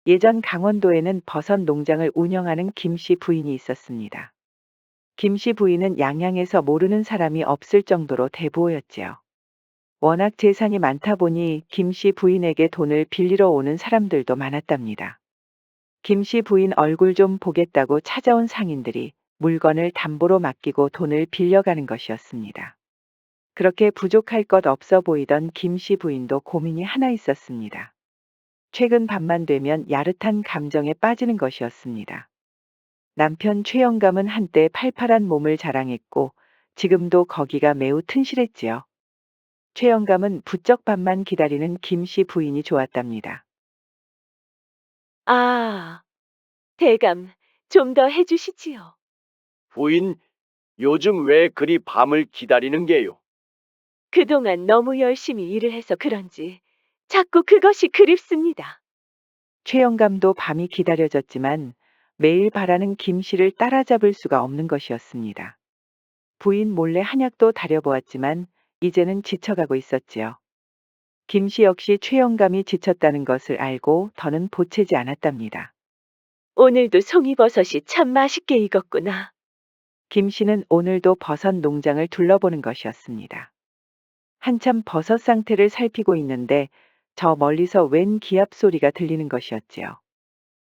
예전 강원도에는 버섯 농장을 운영하는 김씨 부인이 있었습니다. 김씨 부인은 양양에서 모르는 사람이 없을 정도로 대부호였지요. 워낙 재산이 많다 보니 김씨 부인에게 돈을 빌리러 오는 사람들도 많았답니다. 김씨 부인 얼굴 좀 보겠다고 찾아온 상인들이 물건을 담보로 맡기고 돈을 빌려가는 것이었습니다. 그렇게 부족할 것 없어 보이던 김씨 부인도 고민이 하나 있었습니다. 최근 밤만 되면 야릇한 감정에 빠지는 것이었습니다. 남편 최영감은 한때 팔팔한 몸을 자랑했고 지금도 거기가 매우 튼실했지요. 최영감은 부쩍 밤만 기다리는 김 씨 부인이 좋았답니다. 아, 대감, 좀 더 해주시지요. 부인, 요즘 왜 그리 밤을 기다리는 게요? 그동안 너무 열심히 일을 해서 그런지 자꾸 그것이 그립습니다. 최영감도 밤이 기다려졌지만 매일 바라는 김 씨를 따라잡을 수가 없는 것이었습니다. 부인 몰래 한약도 다려보았지만 이제는 지쳐가고 있었지요. 김 씨 역시 최영감이 지쳤다는 것을 알고 더는 보채지 않았답니다. 오늘도 송이버섯이 참 맛있게 익었구나. 김 씨는 오늘도 버섯 농장을 둘러보는 것이었습니다. 한참 버섯 상태를 살피고 있는데 저 멀리서 웬 기합 소리가 들리는 것이었지요.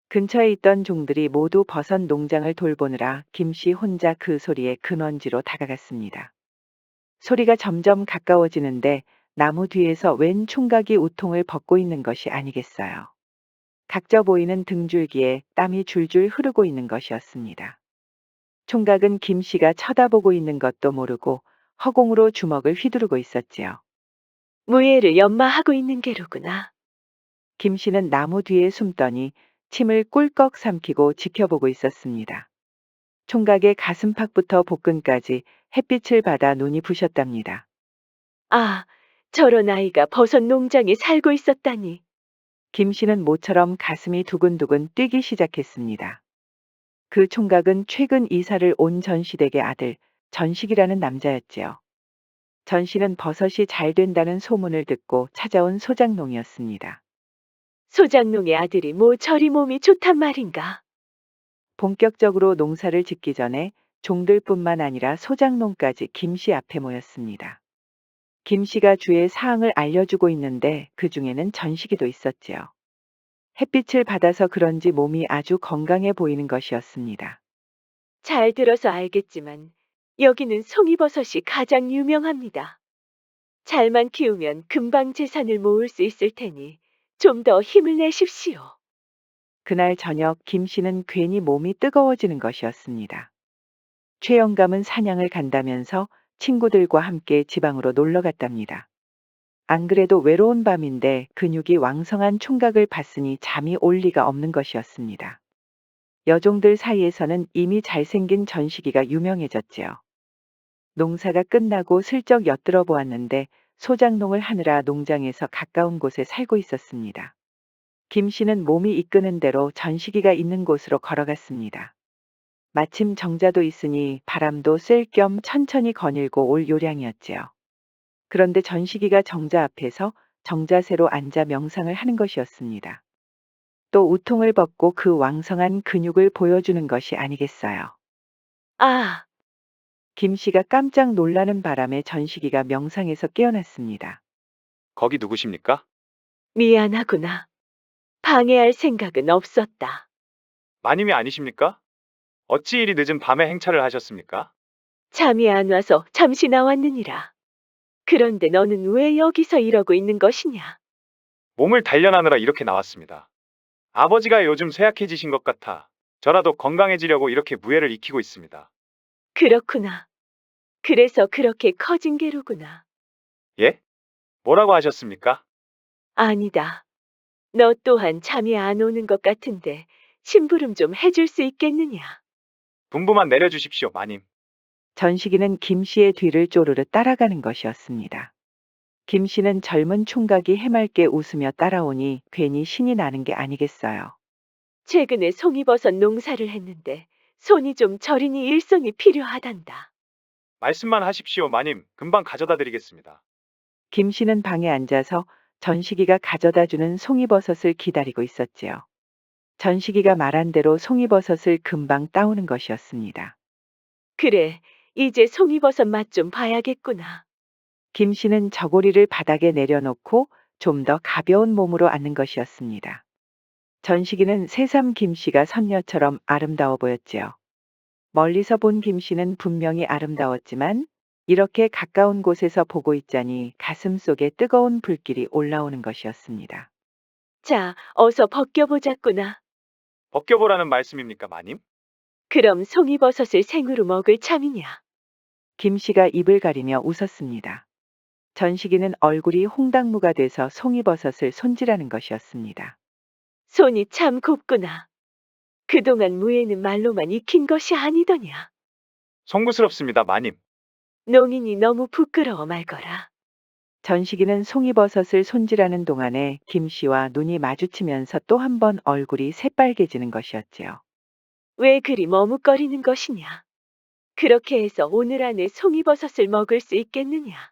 근처에 있던 종들이 모두 버섯 농장을 돌보느라 김 씨 혼자 그 소리의 근원지로 다가갔습니다. 소리가 점점 가까워지는데 나무 뒤에서 웬 총각이 우통을 벗고 있는 것이 아니겠어요. 각져 보이는 등줄기에 땀이 줄줄 흐르고 있는 것이었습니다. 총각은 김 씨가 쳐다보고 있는 것도 모르고 허공으로 주먹을 휘두르고 있었지요. 무예를 연마하고 있는 게로구나. 김 씨는 나무 뒤에 숨더니 침을 꿀꺽 삼키고 지켜보고 있었습니다. 총각의 가슴팍부터 복근까지 햇빛을 받아 눈이 부셨답니다. 아, 저런 아이가 버섯 농장에 살고 있었다니. 김 씨는 모처럼 가슴이 두근두근 뛰기 시작했습니다. 그 총각은 최근 이사를 온 전시댁의 아들 전식이라는 남자였지요. 전씨는 버섯이 잘 된다는 소문을 듣고 찾아온 소장농이었습니다. 소장농의 아들이 뭐 저리 몸이 좋단 말인가. 본격적으로 농사를 짓기 전에 종들뿐만 아니라 소장농까지 김 씨 앞에 모였습니다. 김 씨가 주의 사항을 알려주고 있는데 그 중에는 전식이도 있었지요. 햇빛을 받아서 그런지 몸이 아주 건강해 보이는 것이었습니다. 잘 들어서 알겠지만 여기는 송이버섯이 가장 유명합니다. 잘만 키우면 금방 재산을 모을 수 있을 테니 좀 더 힘을 내십시오. 그날 저녁 김 씨는 괜히 몸이 뜨거워지는 것이었습니다. 최영감은 사냥을 간다면서 친구들과 함께 지방으로 놀러 갔답니다. 안 그래도 외로운 밤인데 근육이 왕성한 총각을 봤으니 잠이 올 리가 없는 것이었습니다. 여종들 사이에서는 이미 잘생긴 전식이가 유명해졌지요. 농사가 끝나고 슬쩍 엿들어 보았는데 소장농을 하느라 농장에서 가까운 곳에 살고 있었습니다. 김 씨는 몸이 이끄는 대로 전식이가 있는 곳으로 걸어갔습니다. 마침 정자도 있으니 바람도 쐴 겸 천천히 거닐고 올 요량이었지요. 그런데 전식이가 정자 앞에서 정자세로 앉아 명상을 하는 것이었습니다. 또 우통을 벗고 그 왕성한 근육을 보여주는 것이 아니겠어요. 아, 김 씨가 깜짝 놀라는 바람에 전식이가 명상에서 깨어났습니다. 거기 누구십니까? 미안하구나. 방해할 생각은 없었다. 마님이 아니십니까? 어찌 이리 늦은 밤에 행차를 하셨습니까? 잠이 안 와서 잠시 나왔느니라. 그런데 너는 왜 여기서 이러고 있는 것이냐? 몸을 단련하느라 이렇게 나왔습니다. 아버지가 요즘 쇠약해지신 것 같아 저라도 건강해지려고 이렇게 무예를 익히고 있습니다. 그렇구나. 그래서 그렇게 커진 게로구나. 예? 뭐라고 하셨습니까? 아니다. 너 또한 잠이 안 오는 것 같은데 심부름 좀 해줄 수 있겠느냐? 분부만 내려주십시오, 마님. 전식이는 김 씨의 뒤를 쪼르르 따라가는 것이었습니다. 김 씨는 젊은 총각이 해맑게 웃으며 따라오니 괜히 신이 나는 게 아니겠어요. 최근에 송이버섯 농사를 했는데 손이 좀 저리니 일손이 필요하단다. 말씀만 하십시오, 마님. 금방 가져다 드리겠습니다. 김 씨는 방에 앉아서 전식이가 가져다 주는 송이버섯을 기다리고 있었지요. 전식이가 말한 대로 송이버섯을 금방 따오는 것이었습니다. 그래, 이제 송이버섯 맛 좀 봐야겠구나. 김 씨는 저고리를 바닥에 내려놓고 좀 더 가벼운 몸으로 앉는 것이었습니다. 전식이는 새삼 김 씨가 선녀처럼 아름다워 보였지요. 멀리서 본 김 씨는 분명히 아름다웠지만 이렇게 가까운 곳에서 보고 있자니 가슴 속에 뜨거운 불길이 올라오는 것이었습니다. 자, 어서 벗겨보자꾸나. 벗겨보라는 말씀입니까, 마님? 그럼 송이버섯을 생으로 먹을 참이냐? 김 씨가 입을 가리며 웃었습니다. 전식이는 얼굴이 홍당무가 돼서 송이버섯을 손질하는 것이었습니다. 손이 참 곱구나. 그동안 무예는 말로만 익힌 것이 아니더냐. 송구스럽습니다, 마님. 농인이 너무 부끄러워 말거라. 전식이는 송이버섯을 손질하는 동안에 김 씨와 눈이 마주치면서 또 한 번 얼굴이 새빨개지는 것이었지요. 왜 그리 머뭇거리는 것이냐? 그렇게 해서 오늘 안에 송이버섯을 먹을 수 있겠느냐?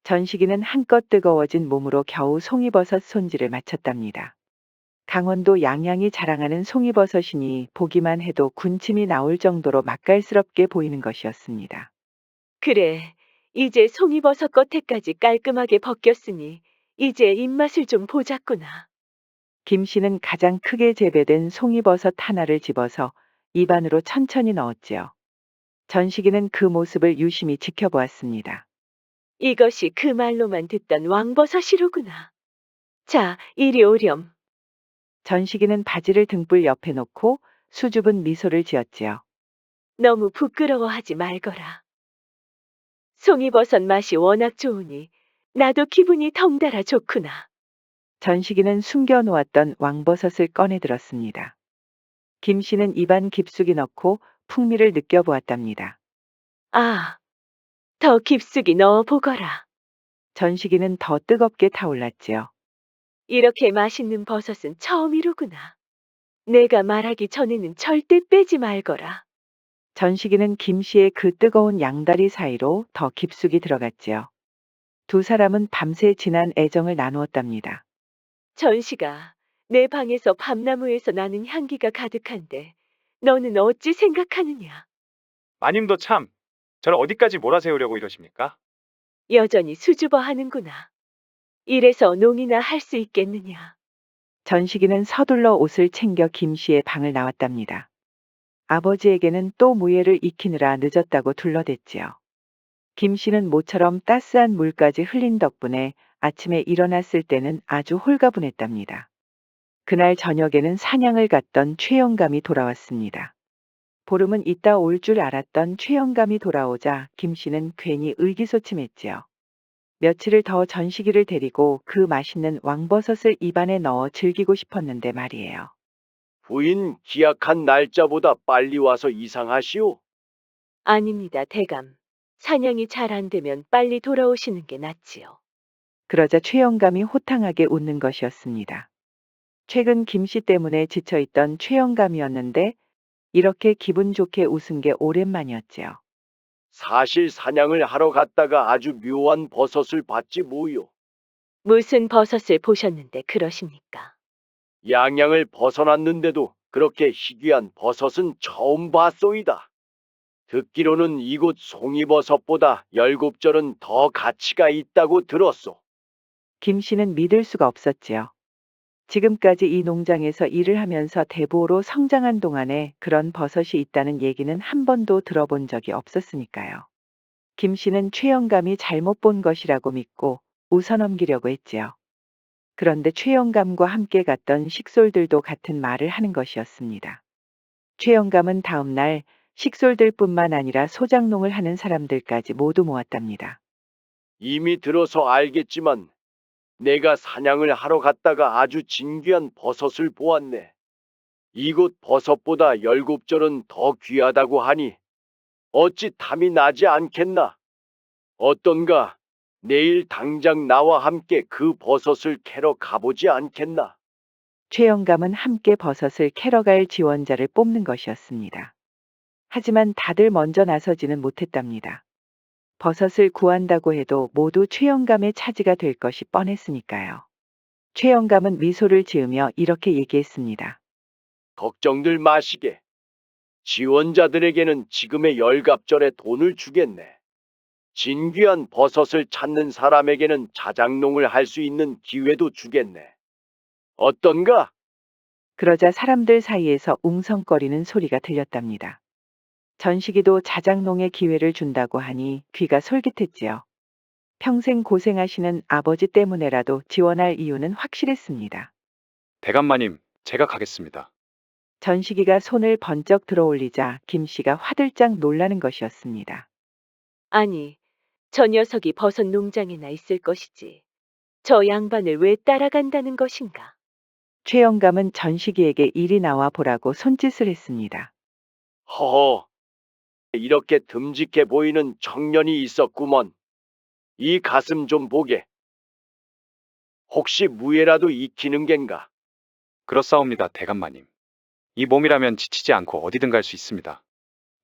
전식이는 한껏 뜨거워진 몸으로 겨우 송이버섯 손질을 마쳤답니다. 강원도 양양이 자랑하는 송이버섯이니 보기만 해도 군침이 나올 정도로 맛깔스럽게 보이는 것이었습니다. 그래, 이제 송이버섯 겉에까지 깔끔하게 벗겼으니 이제 입맛을 좀 보자꾸나. 김 씨는 가장 크게 재배된 송이버섯 하나를 집어서 입안으로 천천히 넣었지요. 전식이는 그 모습을 유심히 지켜보았습니다. 이것이 그 말로만 듣던 왕버섯이로구나. 자, 이리 오렴. 전식이는 바지를 등불 옆에 놓고 수줍은 미소를 지었지요. 너무 부끄러워하지 말거라. 송이버섯 맛이 워낙 좋으니 나도 기분이 덩달아 좋구나. 전식이는 숨겨놓았던 왕버섯을 꺼내 들었습니다. 김 씨는 입안 깊숙이 넣고 풍미를 느껴보았답니다. 아, 더 깊숙이 넣어 보거라. 전식이는 더 뜨겁게 타올랐지요. 이렇게 맛있는 버섯은 처음이로구나. 내가 말하기 전에는 절대 빼지 말거라. 전식이는 김 씨의 그 뜨거운 양다리 사이로 더 깊숙이 들어갔지요. 두 사람은 밤새 진한 애정을 나누었답니다. 전시가 내 방에서 밤나무에서 나는 향기가 가득한데 너는 어찌 생각하느냐? 마님도 참, 저를 어디까지 몰아세우려고 이러십니까? 여전히 수줍어 하는구나. 이래서 농이나 할 수 있겠느냐? 전식이는 서둘러 옷을 챙겨 김 씨의 방을 나왔답니다. 아버지에게는 또 무예를 익히느라 늦었다고 둘러댔지요. 김 씨는 모처럼 따스한 물까지 흘린 덕분에 아침에 일어났을 때는 아주 홀가분했답니다. 그날 저녁에는 사냥을 갔던 최영감이 돌아왔습니다. 보름은 있다 올 줄 알았던 최영감이 돌아오자 김 씨는 괜히 의기소침했지요. 며칠을 더 전식이를 데리고 그 맛있는 왕버섯을 입안에 넣어 즐기고 싶었는데 말이에요. 부인 기약한 날짜보다 빨리 와서 이상하시오. 아닙니다, 대감. 사냥이 잘 안 되면 빨리 돌아오시는 게 낫지요. 그러자 최영감이 호탕하게 웃는 것이었습니다. 최근 김 씨 때문에 지쳐있던 최영감이었는데 이렇게 기분 좋게 웃은 게 오랜만이었지요. 사실 사냥을 하러 갔다가 아주 묘한 버섯을 봤지 뭐요. 무슨 버섯을 보셨는데 그러십니까? 양양을 벗어났는데도 그렇게 희귀한 버섯은 처음 봤소이다. 듣기로는 이곳 송이버섯보다 열곱절은 더 가치가 있다고 들었소. 김 씨는 믿을 수가 없었지요. 지금까지 이 농장에서 일을 하면서 대보로 성장한 동안에 그런 버섯이 있다는 얘기는 한 번도 들어본 적이 없었으니까요. 김 씨는 최영감이 잘못 본 것이라고 믿고 웃어넘기려고 했지요. 그런데 최영감과 함께 갔던 식솔들도 같은 말을 하는 것이었습니다. 최영감은 다음 날 식솔들뿐만 아니라 소작농을 하는 사람들까지 모두 모았답니다. 이미 들어서 알겠지만 내가 사냥을 하러 갔다가 아주 진귀한 버섯을 보았네. 이곳 버섯보다 열곱절은 더 귀하다고 하니 어찌 탐이 나지 않겠나? 어떤가? 내일 당장 나와 함께 그 버섯을 캐러 가보지 않겠나? 최영감은 함께 버섯을 캐러 갈 지원자를 뽑는 것이었습니다. 하지만 다들 먼저 나서지는 못했답니다. 버섯을 구한다고 해도 모두 최영감의 차지가 될 것이 뻔했으니까요. 최영감은 미소를 지으며 이렇게 얘기했습니다. 걱정들 마시게. 지원자들에게는 지금의 열갑절에 돈을 주겠네. 진귀한 버섯을 찾는 사람에게는 자작농을 할 수 있는 기회도 주겠네. 어떤가? 그러자 사람들 사이에서 웅성거리는 소리가 들렸답니다. 전식이도 자작농의 기회를 준다고 하니 귀가 솔깃했지요. 평생 고생하시는 아버지 때문에라도 지원할 이유는 확실했습니다. 대감마님, 제가 가겠습니다. 전식이가 손을 번쩍 들어올리자 김 씨가 화들짝 놀라는 것이었습니다. 아니, 저 녀석이 버섯 농장에나 있을 것이지. 저 양반을 왜 따라간다는 것인가? 최 영감은 전식이에게 이리 나와 보라고 손짓을 했습니다. 허허, 이렇게 듬직해 보이는 청년이 있었구먼. 이 가슴 좀 보게. 혹시 무예라도 익히는 겐가? 그렇사옵니다, 대감마님. 이 몸이라면 지치지 않고 어디든 갈 수 있습니다.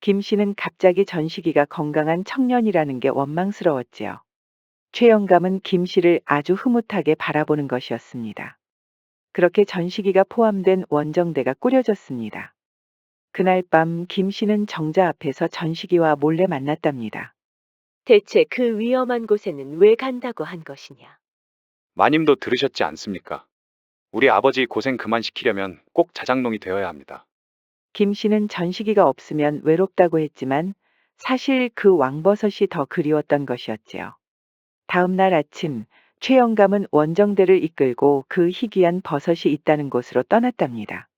김 씨는 갑자기 전식이가 건강한 청년이라는 게 원망스러웠지요. 최 영감은 김 씨를 아주 흐뭇하게 바라보는 것이었습니다. 그렇게 전식이가 포함된 원정대가 꾸려졌습니다. 그날 밤 김 씨는 정자 앞에서 전식이와 몰래 만났답니다. 대체 그 위험한 곳에는 왜 간다고 한 것이냐? 마님도 들으셨지 않습니까? 우리 아버지 고생 그만 시키려면 꼭 자작농이 되어야 합니다. 김 씨는 전식이가 없으면 외롭다고 했지만 사실 그 왕버섯이 더 그리웠던 것이었지요. 다음 날 아침 최 영감은 원정대를 이끌고 그 희귀한 버섯이 있다는 곳으로 떠났답니다.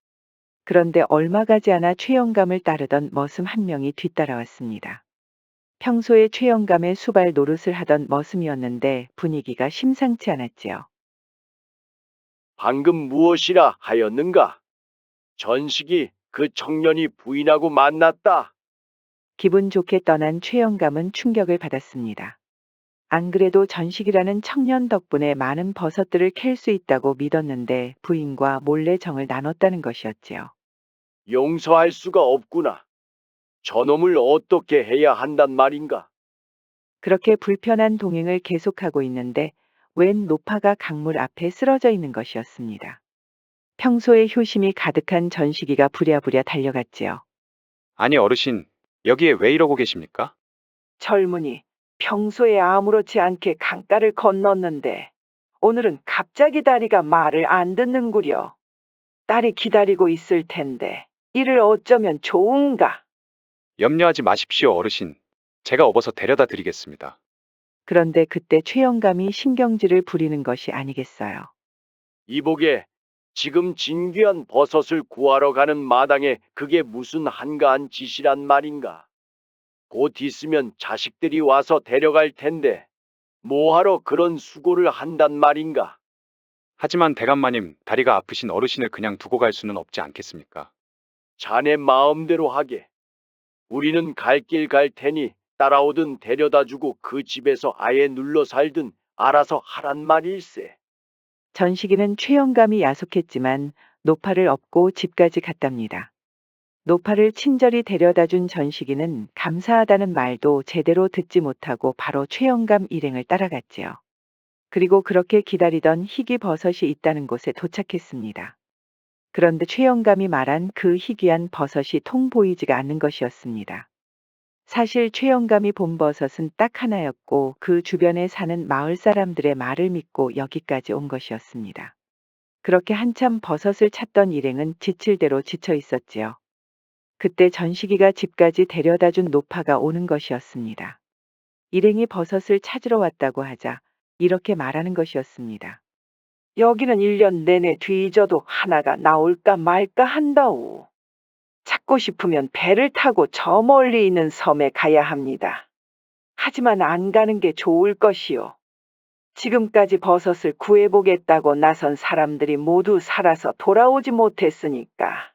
그런데 얼마 가지 않아 최 영감을 따르던 머슴 한 명이 뒤따라왔습니다. 평소에 최 영감의 수발 노릇을 하던 머슴이었는데 분위기가 심상치 않았지요. 방금 무엇이라 하였는가? 전식이 그 청년이 부인하고 만났다. 기분 좋게 떠난 최 영감은 충격을 받았습니다. 안 그래도 전식이라는 청년 덕분에 많은 버섯들을 캘 수 있다고 믿었는데 부인과 몰래 정을 나눴다는 것이었지요. 용서할 수가 없구나. 저놈을 어떻게 해야 한단 말인가? 그렇게 불편한 동행을 계속하고 있는데 웬 노파가 강물 앞에 쓰러져 있는 것이었습니다. 평소에 효심이 가득한 전식이가 부랴부랴 달려갔지요. 아니 어르신, 여기에 왜 이러고 계십니까? 젊은이, 평소에 아무렇지 않게 강가를 건넜는데 오늘은 갑자기 다리가 말을 안 듣는구려. 딸이 기다리고 있을 텐데 이를 어쩌면 좋은가? 염려하지 마십시오, 어르신. 제가 업어서 데려다 드리겠습니다. 그런데 그때 최영감이 신경질을 부리는 것이 아니겠어요. 이보게, 지금 진귀한 버섯을 구하러 가는 마당에 그게 무슨 한가한 짓이란 말인가? 곧 있으면 자식들이 와서 데려갈 텐데 뭐하러 그런 수고를 한단 말인가? 하지만 대감마님, 다리가 아프신 어르신을 그냥 두고 갈 수는 없지 않겠습니까? 자네 마음대로 하게. 우리는 갈 길 갈 테니 따라오든 데려다주고 그 집에서 아예 눌러 살든 알아서 하란 말일세. 전식이는 최영감이 야속했지만 노파를 업고 집까지 갔답니다. 노파를 친절히 데려다준 전식이는 감사하다는 말도 제대로 듣지 못하고 바로 최영감 일행을 따라갔지요. 그리고 그렇게 기다리던 희귀 버섯이 있다는 곳에 도착했습니다. 그런데 최영감이 말한 그 희귀한 버섯이 통 보이지가 않는 것이었습니다. 사실 최영감이 본 버섯은 딱 하나였고 그 주변에 사는 마을 사람들의 말을 믿고 여기까지 온 것이었습니다. 그렇게 한참 버섯을 찾던 일행은 지칠 대로 지쳐 있었지요. 그때 전식이가 집까지 데려다준 노파가 오는 것이었습니다. 일행이 버섯을 찾으러 왔다고 하자 이렇게 말하는 것이었습니다. 여기는 1년 내내 뒤져도 하나가 나올까 말까 한다오. 찾고 싶으면 배를 타고 저 멀리 있는 섬에 가야 합니다. 하지만 안 가는 게 좋을 것이요. 지금까지 버섯을 구해보겠다고 나선 사람들이 모두 살아서 돌아오지 못했으니까.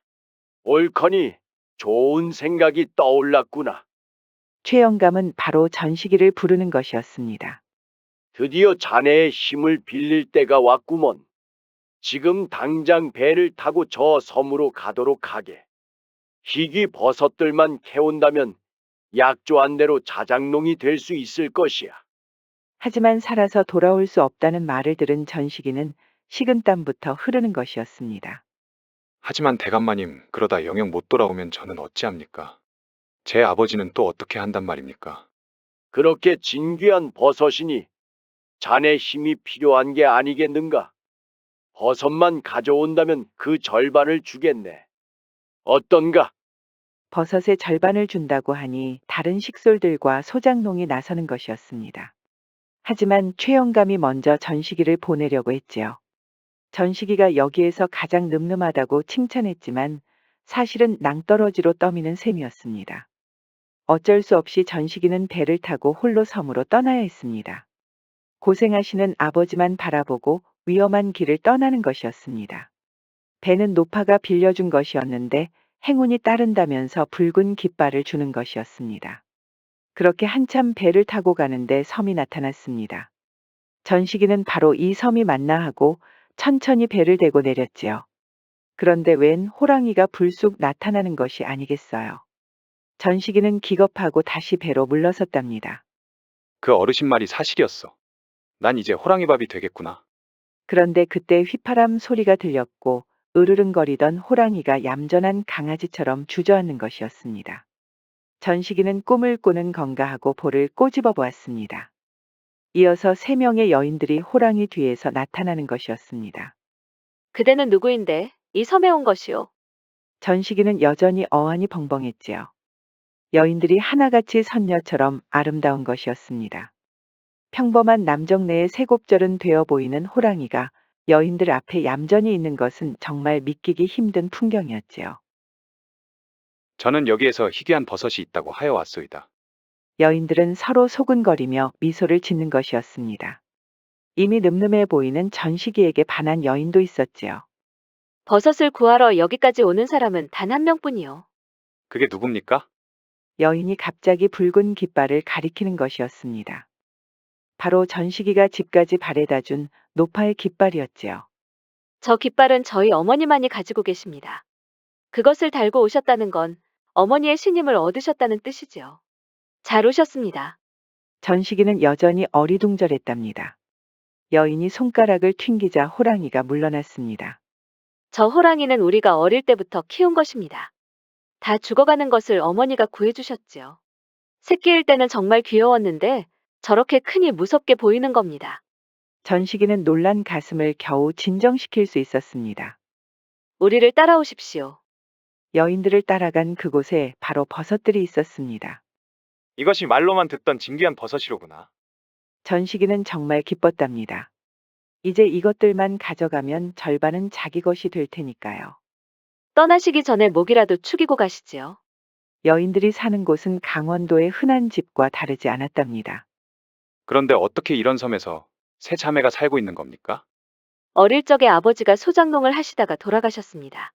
옳거니 좋은 생각이 떠올랐구나. 최영감은 바로 전식이를 부르는 것이었습니다. 드디어 자네의 힘을 빌릴 때가 왔구먼. 지금 당장 배를 타고 저 섬으로 가도록 하게. 희귀 버섯들만 캐온다면 약조한 대로 자작농이 될 수 있을 것이야. 하지만 살아서 돌아올 수 없다는 말을 들은 전식이는 식은땀부터 흐르는 것이었습니다. 하지만 대감마님, 그러다 영영 못 돌아오면 저는 어찌합니까? 제 아버지는 또 어떻게 한단 말입니까? 그렇게 진귀한 버섯이니 자네 힘이 필요한 게 아니겠는가? 버섯만 가져온다면 그 절반을 주겠네. 어떤가? 버섯의 절반을 준다고 하니 다른 식솔들과 소장농이 나서는 것이었습니다. 하지만 최영감이 먼저 전시기를 보내려고 했지요. 전시기가 여기에서 가장 늠름하다고 칭찬했지만 사실은 낭떠러지로 떠미는 셈이었습니다. 어쩔 수 없이 전시기는 배를 타고 홀로 섬으로 떠나야 했습니다. 고생하시는 아버지만 바라보고 위험한 길을 떠나는 것이었습니다. 배는 노파가 빌려준 것이었는데 행운이 따른다면서 붉은 깃발을 주는 것이었습니다. 그렇게 한참 배를 타고 가는데 섬이 나타났습니다. 전시기는 바로 이 섬이 맞나 하고 천천히 배를 대고 내렸지요. 그런데 웬 호랑이가 불쑥 나타나는 것이 아니겠어요. 전시기는 기겁하고 다시 배로 물러섰답니다. 그 어르신 말이 사실이었어. 난 이제 호랑이밥이 되겠구나. 그런데 그때 휘파람 소리가 들렸고 으르릉거리던 호랑이가 얌전한 강아지처럼 주저앉는 것이었습니다. 전시기는 꿈을 꾸는 건가 하고 볼을 꼬집어 보았습니다. 이어서 3명의 여인들이 호랑이 뒤에서 나타나는 것이었습니다. 그대는 누구인데 이 섬에 온 것이오? 전시기는 여전히 어안이 벙벙했지요. 여인들이 하나같이 선녀처럼 아름다운 것이었습니다. 평범한 남정네의 세곱절은 되어 보이는 호랑이가 여인들 앞에 얌전히 있는 것은 정말 믿기기 힘든 풍경이었지요. 저는 여기에서 희귀한 버섯이 있다고 하여 왔소이다. 여인들은 서로 소근거리며 미소를 짓는 것이었습니다. 이미 늠름해 보이는 전시기에게 반한 여인도 있었지요. 버섯을 구하러 여기까지 오는 사람은 단 한 명뿐이오. 그게 누굽니까? 여인이 갑자기 붉은 깃발을 가리키는 것이었습니다. 바로 전시기가 집까지 바래다 준 노파의 깃발이었지요. 저 깃발은 저희 어머니만이 가지고 계십니다. 그것을 달고 오셨다는 건 어머니의 신임을 얻으셨다는 뜻이지요. 잘 오셨습니다. 전시기는 여전히 어리둥절했답니다. 여인이 손가락을 튕기자 호랑이가 물러났습니다. 저 호랑이는 우리가 어릴 때부터 키운 것입니다. 다 죽어가는 것을 어머니가 구해주셨지요. 새끼일 때는 정말 귀여웠는데 저렇게 크니 무섭게 보이는 겁니다. 전시기는 놀란 가슴을 겨우 진정시킬 수 있었습니다. 우리를 따라오십시오. 여인들을 따라간 그곳에 바로 버섯들이 있었습니다. 이것이 말로만 듣던 진귀한 버섯이로구나. 전시기는 정말 기뻤답니다. 이제 이것들만 가져가면 절반은 자기 것이 될 테니까요. 떠나시기 전에 목이라도 축이고 가시지요. 여인들이 사는 곳은 강원도의 흔한 집과 다르지 않았답니다. 그런데 어떻게 이런 섬에서 세 자매가 살고 있는 겁니까? 어릴 적에 아버지가 소장농을 하시다가 돌아가셨습니다.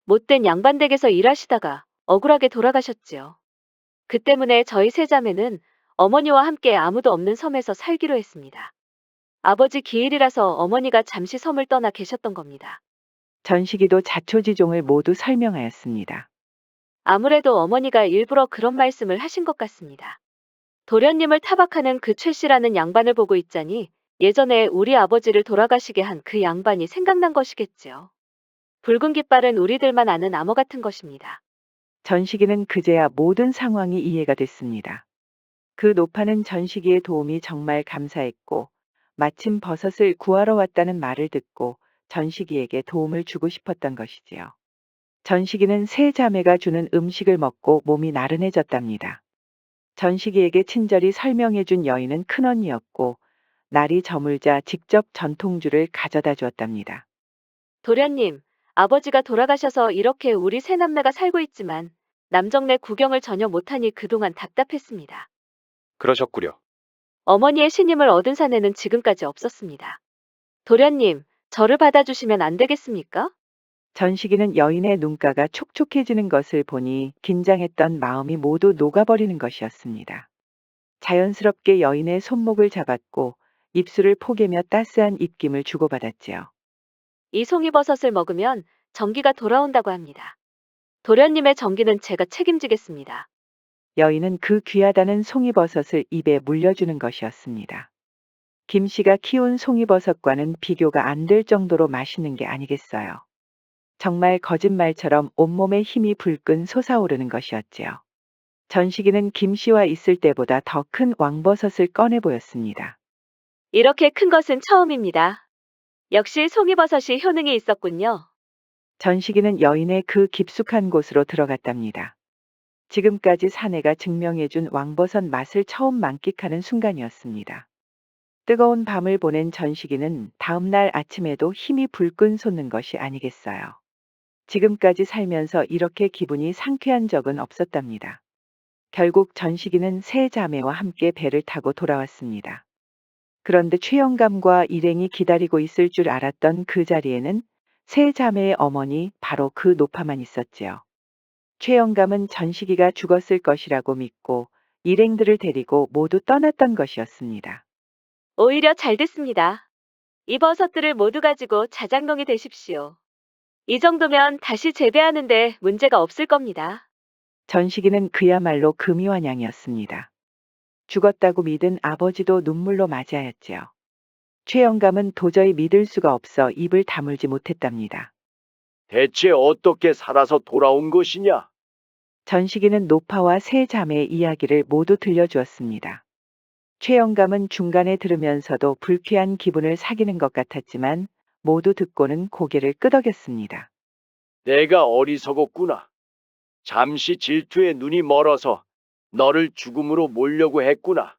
못된 양반댁에서 일하시다가 억울하게 돌아가셨지요. 그 때문에 저희 세 자매는 어머니와 함께 아무도 없는 섬에서 살기로 했습니다. 아버지 기일이라서 어머니가 잠시 섬을 떠나 계셨던 겁니다. 전시기도 자초지종을 모두 설명하였습니다. 아무래도 어머니가 일부러 그런 말씀을 하신 것 같습니다. 도련님을 타박하는 그 최 씨라는 양반을 보고 있자니 예전에 우리 아버지를 돌아가시게 한 그 양반이 생각난 것이겠지요. 붉은 깃발은 우리들만 아는 암호 같은 것입니다. 전시기는 그제야 모든 상황이 이해가 됐습니다. 그 노파는 전시기의 도움이 정말 감사했고 마침 버섯을 구하러 왔다는 말을 듣고 전시기에게 도움을 주고 싶었던 것이지요. 전시기는 세 자매가 주는 음식을 먹고 몸이 나른해졌답니다. 전시기에게 친절히 설명해준 여인은 큰언니였고 날이 저물자 직접 전통주를 가져다 주었답니다. 도련님, 아버지가 돌아가셔서 이렇게 우리 세 남매가 살고 있지만 남정네 구경을 전혀 못하니 그동안 답답했습니다. 그러셨구려. 어머니의 신임을 얻은 사내는 지금까지 없었습니다. 도련님, 저를 받아주시면 안 되겠습니까? 전시기는 여인의 눈가가 촉촉해지는 것을 보니 긴장했던 마음이 모두 녹아버리는 것이었습니다. 자연스럽게 여인의 손목을 잡았고 입술을 포개며 따스한 입김을 주고받았지요. 이 송이버섯을 먹으면 정기가 돌아온다고 합니다. 도련님의 정기는 제가 책임지겠습니다. 여인은 그 귀하다는 송이버섯을 입에 물려주는 것이었습니다. 김 씨가 키운 송이버섯과는 비교가 안 될 정도로 맛있는 게 아니겠어요. 정말 거짓말처럼 온몸에 힘이 불끈 솟아오르는 것이었지요. 전식이는 김씨와 있을 때보다 더 큰 왕버섯을 꺼내 보였습니다. 이렇게 큰 것은 처음입니다. 역시 송이버섯이 효능이 있었군요. 전식이는 여인의 그 깊숙한 곳으로 들어갔답니다. 지금까지 사내가 증명해준 왕버섯 맛을 처음 만끽하는 순간이었습니다. 뜨거운 밤을 보낸 전식이는 다음날 아침에도 힘이 불끈 솟는 것이 아니겠어요. 지금까지 살면서 이렇게 기분이 상쾌한 적은 없었답니다. 결국 전식이는 세 자매와 함께 배를 타고 돌아왔습니다. 그런데 최영감과 일행이 기다리고 있을 줄 알았던 그 자리에는 세 자매의 어머니 바로 그 노파만 있었지요. 최영감은 전식이가 죽었을 것이라고 믿고 일행들을 데리고 모두 떠났던 것이었습니다. 오히려 잘 됐습니다. 이 버섯들을 모두 가지고 자장농이 되십시오. 이 정도면 다시 재배하는데 문제가 없을 겁니다. 전식이는 그야말로 금이환양이었습니다. 죽었다고 믿은 아버지도 눈물로 맞이하였지요. 최영감은 도저히 믿을 수가 없어 입을 다물지 못했답니다. 대체 어떻게 살아서 돌아온 것이냐? 전식이는 노파와 세 자매의 이야기를 모두 들려주었습니다. 최영감은 중간에 들으면서도 불쾌한 기분을 사귀는 것 같았지만 모두 듣고는 고개를 끄덕였습니다. 내가 어리석었구나. 잠시 질투에 눈이 멀어서 너를 죽음으로 몰려고 했구나.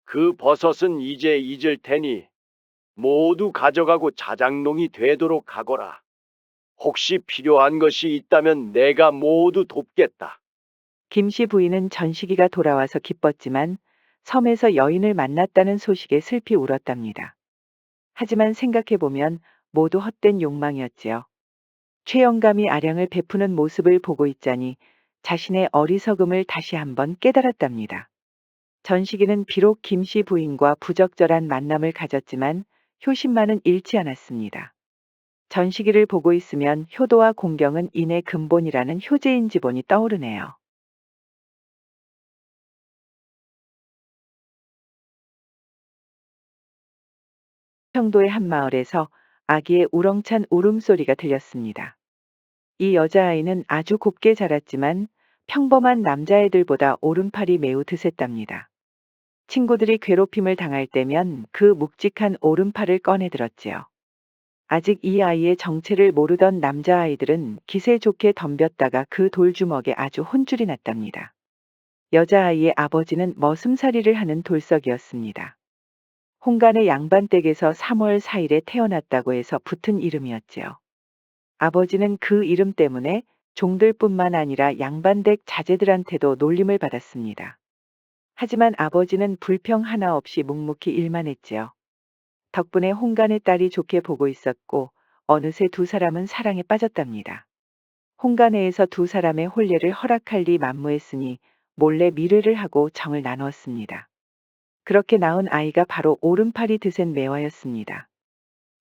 그 버섯은 이제 잊을 테니 모두 가져가고 자장농이 되도록 하거라. 혹시 필요한 것이 있다면 내가 모두 돕겠다. 김씨 부인은 전식이가 돌아와서 기뻤지만 섬에서 여인을 만났다는 소식에 슬피 울었답니다. 하지만 생각해보면 모두 헛된 욕망이었지요. 최영감이 아량을 베푸는 모습을 보고 있자니 자신의 어리석음을 다시 한번 깨달았답니다. 전식이는 비록 김씨 부인과 부적절한 만남을 가졌지만 효심만은 잃지 않았습니다. 전식이를 보고 있으면 효도와 공경은 인의 근본이라는 효제인 지본이 떠오르네요. 청도의 한 마을에서 아기의 우렁찬 울음소리가 들렸습니다. 이 여자아이는 아주 곱게 자랐지만 평범한 남자애들보다 오른팔이 매우 드셌답니다. 친구들이 괴롭힘을 당할 때면 그 묵직한 오른팔을 꺼내들었지요. 아직 이 아이의 정체를 모르던 남자아이들은 기세 좋게 덤볐다가 그 돌주먹에 아주 혼쭐이 났답니다. 여자아이의 아버지는 머슴살이를 하는 돌석이었습니다. 홍간의 양반댁에서 3월 4일에 태어났다고 해서 붙은 이름이었지요. 아버지는 그 이름 때문에 종들뿐만 아니라 양반댁 자제들한테도 놀림을 받았습니다. 하지만 아버지는 불평 하나 없이 묵묵히 일만 했지요. 덕분에 홍간의 딸이 좋게 보고 있었고 어느새 두 사람은 사랑에 빠졌답니다. 홍간회에서 두 사람의 혼례를 허락할 리 만무했으니 몰래 미례를 하고 정을 나누었습니다. 그렇게 낳은 아이가 바로 오른팔이 드센 매화였습니다.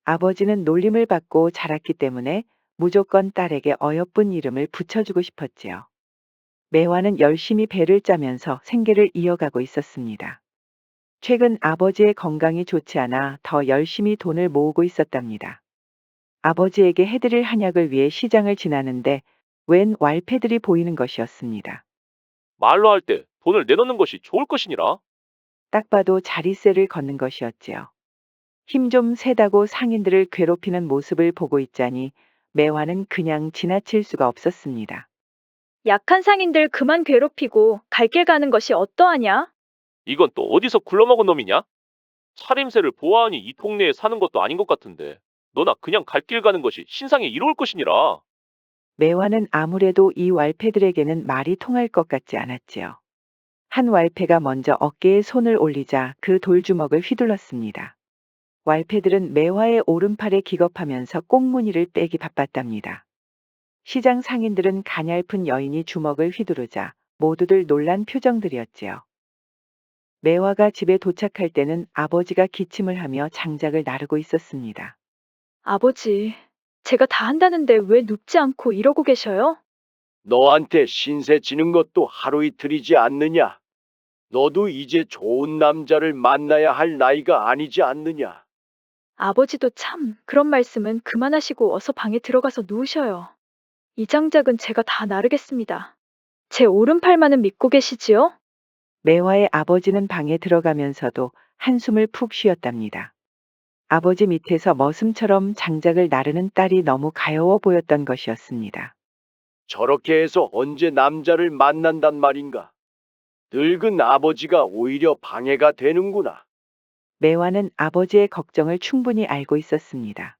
아버지는 놀림을 받고 자랐기 때문에 무조건 딸에게 어여쁜 이름을 붙여주고 싶었지요. 매화는 열심히 배를 짜면서 생계를 이어가고 있었습니다. 최근 아버지의 건강이 좋지 않아 더 열심히 돈을 모으고 있었답니다. 아버지에게 해드릴 한약을 위해 시장을 지나는데 웬 왈패들이 보이는 것이었습니다. 말로 할 때 돈을 내놓는 것이 좋을 것이니라. 딱 봐도 자리세를 걷는 것이었지요. 힘 좀 세다고 상인들을 괴롭히는 모습을 보고 있자니 매화는 그냥 지나칠 수가 없었습니다. 약한 상인들 그만 괴롭히고 갈 길 가는 것이 어떠하냐? 이건 또 어디서 굴러먹은 놈이냐? 차림새를 보아하니 이 동네에 사는 것도 아닌 것 같은데 너나 그냥 갈 길 가는 것이 신상에 이로울 것이니라. 매화는 아무래도 이 왈패들에게는 말이 통할 것 같지 않았지요. 한 왈패가 먼저 어깨에 손을 올리자 그 돌주먹을 휘둘렀습니다. 왈패들은 매화의 오른팔에 기겁하면서 꽁무니를 빼기 바빴답니다. 시장 상인들은 가냘픈 여인이 주먹을 휘두르자 모두들 놀란 표정들이었지요. 매화가 집에 도착할 때는 아버지가 기침을 하며 장작을 나르고 있었습니다. 아버지, 제가 다 한다는데 왜 눕지 않고 이러고 계셔요? 너한테 신세 지는 것도 하루 이틀이지 않느냐? 너도 이제 좋은 남자를 만나야 할 나이가 아니지 않느냐? 아버지도 참 그런 말씀은 그만하시고 어서 방에 들어가서 누우셔요. 이 장작은 제가 다 나르겠습니다. 제 오른팔만은 믿고 계시지요? 매화의 아버지는 방에 들어가면서도 한숨을 푹 쉬었답니다. 아버지 밑에서 머슴처럼 장작을 나르는 딸이 너무 가여워 보였던 것이었습니다. 저렇게 해서 언제 남자를 만난단 말인가? 늙은 아버지가 오히려 방해가 되는구나. 매화는 아버지의 걱정을 충분히 알고 있었습니다.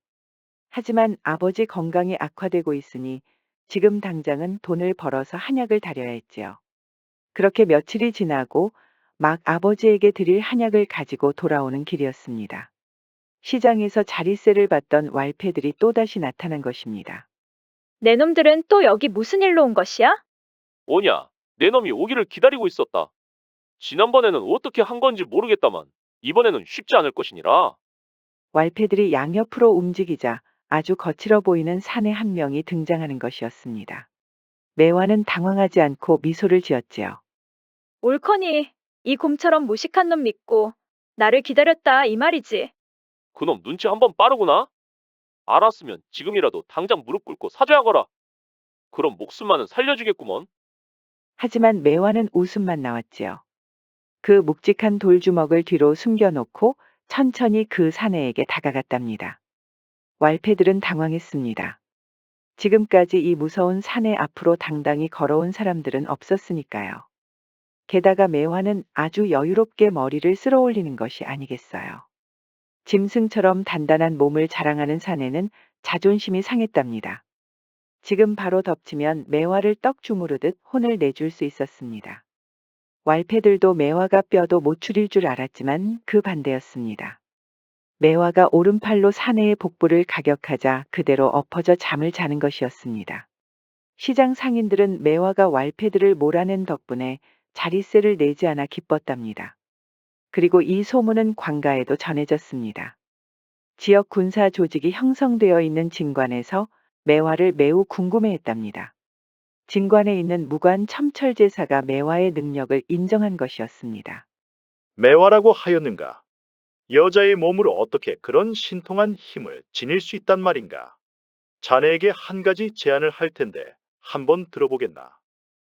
하지만 아버지 건강이 악화되고 있으니 지금 당장은 돈을 벌어서 한약을 다려야 했지요. 그렇게 며칠이 지나고 막 아버지에게 드릴 한약을 가지고 돌아오는 길이었습니다. 시장에서 자릿세를 받던 왈패들이 또다시 나타난 것입니다. 내 놈들은 또 여기 무슨 일로 온 것이야? 뭐냐? 내 놈이 오기를 기다리고 있었다. 지난번에는 어떻게 한 건지 모르겠다만 이번에는 쉽지 않을 것이니라. 왈패들이 양옆으로 움직이자 아주 거칠어 보이는 사내 한 명이 등장하는 것이었습니다. 매화는 당황하지 않고 미소를 지었지요. 옳거니 이 곰처럼 무식한 놈 믿고 나를 기다렸다 이 말이지. 그놈 눈치 한번 빠르구나. 알았으면 지금이라도 당장 무릎 꿇고 사죄하거라. 그럼 목숨만은 살려주겠구먼. 하지만 매화는 웃음만 나왔지요. 그 묵직한 돌주먹을 뒤로 숨겨놓고 천천히 그 사내에게 다가갔답니다. 왈패들은 당황했습니다. 지금까지 이 무서운 사내 앞으로 당당히 걸어온 사람들은 없었으니까요. 게다가 매화는 아주 여유롭게 머리를 쓸어 올리는 것이 아니겠어요. 짐승처럼 단단한 몸을 자랑하는 사내는 자존심이 상했답니다. 지금 바로 덮치면 매화를 떡 주무르듯 혼을 내줄 수 있었습니다. 왈패들도 매화가 뼈도 못 추릴 줄 알았지만 그 반대였습니다. 매화가 오른팔로 사내의 복부를 가격하자 그대로 엎어져 잠을 자는 것이었습니다. 시장 상인들은 매화가 왈패들을 몰아낸 덕분에 자릿세를 내지 않아 기뻤답니다. 그리고 이 소문은 관가에도 전해졌습니다. 지역 군사 조직이 형성되어 있는 진관에서 매화를 매우 궁금해했답니다. 진관에 있는 무관 첨철제사가 매화의 능력을 인정한 것이었습니다. 매화라고 하였는가? 여자의 몸으로 어떻게 그런 신통한 힘을 지닐 수 있단 말인가? 자네에게 한 가지 제안을 할 텐데 한번 들어보겠나?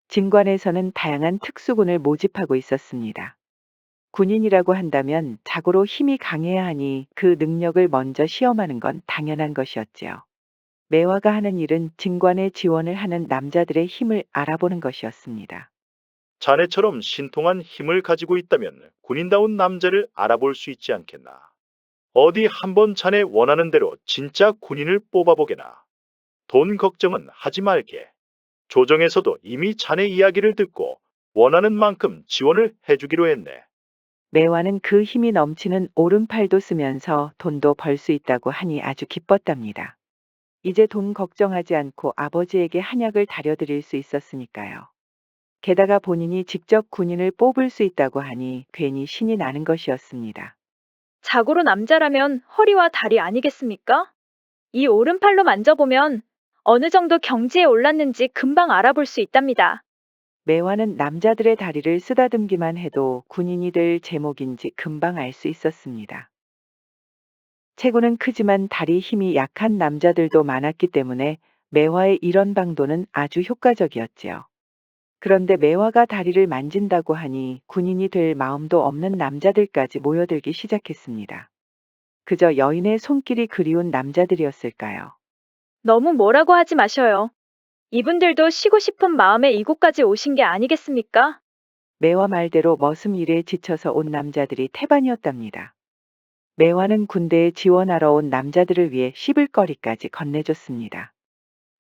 진관에서는 다양한 특수군을 모집하고 있었습니다. 군인이라고 한다면 자고로 힘이 강해야 하니 그 능력을 먼저 시험하는 건 당연한 것이었지요. 매화가 하는 일은 진관에 지원을 하는 남자들의 힘을 알아보는 것이었습니다. 자네처럼 신통한 힘을 가지고 있다면 군인다운 남자를 알아볼 수 있지 않겠나? 어디 한번 자네 원하는 대로 진짜 군인을 뽑아보게나. 돈 걱정은 하지 말게. 조정에서도 이미 자네 이야기를 듣고 원하는 만큼 지원을 해주기로 했네. 매화는 그 힘이 넘치는 오른팔도 쓰면서 돈도 벌 수 있다고 하니 아주 기뻤답니다. 이제 돈 걱정하지 않고 아버지에게 한약을 다려드릴 수 있었으니까요. 게다가 본인이 직접 군인을 뽑을 수 있다고 하니 괜히 신이 나는 것이었습니다. 자고로 남자라면 허리와 다리 아니겠습니까? 이 오른팔로 만져보면 어느 정도 경지에 올랐는지 금방 알아볼 수 있답니다. 매화는 남자들의 다리를 쓰다듬기만 해도 군인이 될 제목인지 금방 알 수 있었습니다. 체구는 크지만 다리 힘이 약한 남자들도 많았기 때문에 매화의 이런 방도는 아주 효과적이었지요. 그런데 매화가 다리를 만진다고 하니 군인이 될 마음도 없는 남자들까지 모여들기 시작했습니다. 그저 여인의 손길이 그리운 남자들이었을까요? 너무 뭐라고 하지 마셔요. 이분들도 쉬고 싶은 마음에 이곳까지 오신 게 아니겠습니까? 매화 말대로 머슴 일에 지쳐서 온 남자들이 태반이었답니다. 매화는 군대에 지원하러 온 남자들을 위해 씹을거리까지 건네줬습니다.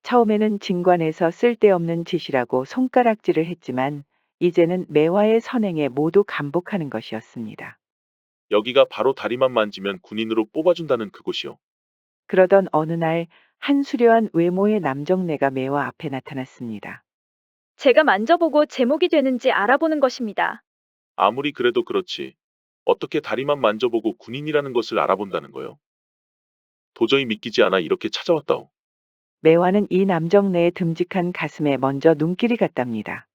처음에는 진관에서 쓸데없는 짓이라고 손가락질을 했지만 이제는 매화의 선행에 모두 감복하는 것이었습니다. 여기가 바로 다리만 만지면 군인으로 뽑아준다는 그곳이요. 그러던 어느 날 한 수려한 외모의 남정네가 매화 앞에 나타났습니다. 제가 만져보고 제목이 되는지 알아보는 것입니다. 아무리 그래도 그렇지. 어떻게 다리만 만져보고 군인이라는 것을 알아본다는 거요? 도저히 믿기지 않아 이렇게 찾아왔다오. 매화는 이 남정네의 듬직한 가슴에 먼저 눈길이 갔답니다.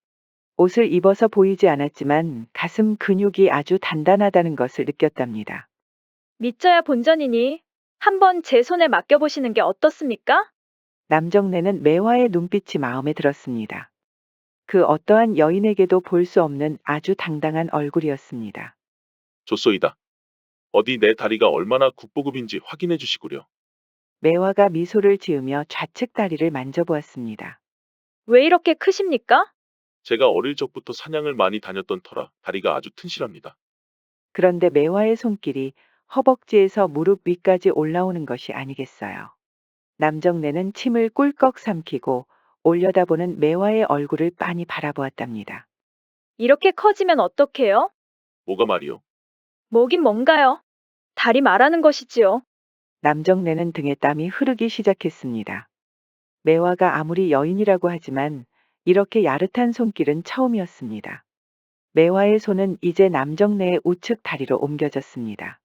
옷을 입어서 보이지 않았지만 가슴 근육이 아주 단단하다는 것을 느꼈답니다. 믿져야 본전이니 한번 제 손에 맡겨보시는 게 어떻습니까? 남정네는 매화의 눈빛이 마음에 들었습니다. 그 어떠한 여인에게도 볼 수 없는 아주 당당한 얼굴이었습니다. 좋소이다. 어디 내 다리가 얼마나 국보급인지 확인해 주시구려. 매화가 미소를 지으며 좌측 다리를 만져보았습니다. 왜 이렇게 크십니까? 제가 어릴 적부터 사냥을 많이 다녔던 터라 다리가 아주 튼실합니다. 그런데 매화의 손길이 허벅지에서 무릎 위까지 올라오는 것이 아니겠어요. 남정네는 침을 꿀꺽 삼키고 올려다보는 매화의 얼굴을 빤히 바라보았답니다. 이렇게 커지면 어떡해요? 뭐가 말이오? 뭐긴 뭔가요? 다리 말하는 것이지요. 남정네는 등에 땀이 흐르기 시작했습니다. 매화가 아무리 여인이라고 하지만 이렇게 야릇한 손길은 처음이었습니다. 매화의 손은 이제 남정네의 우측 다리로 옮겨졌습니다.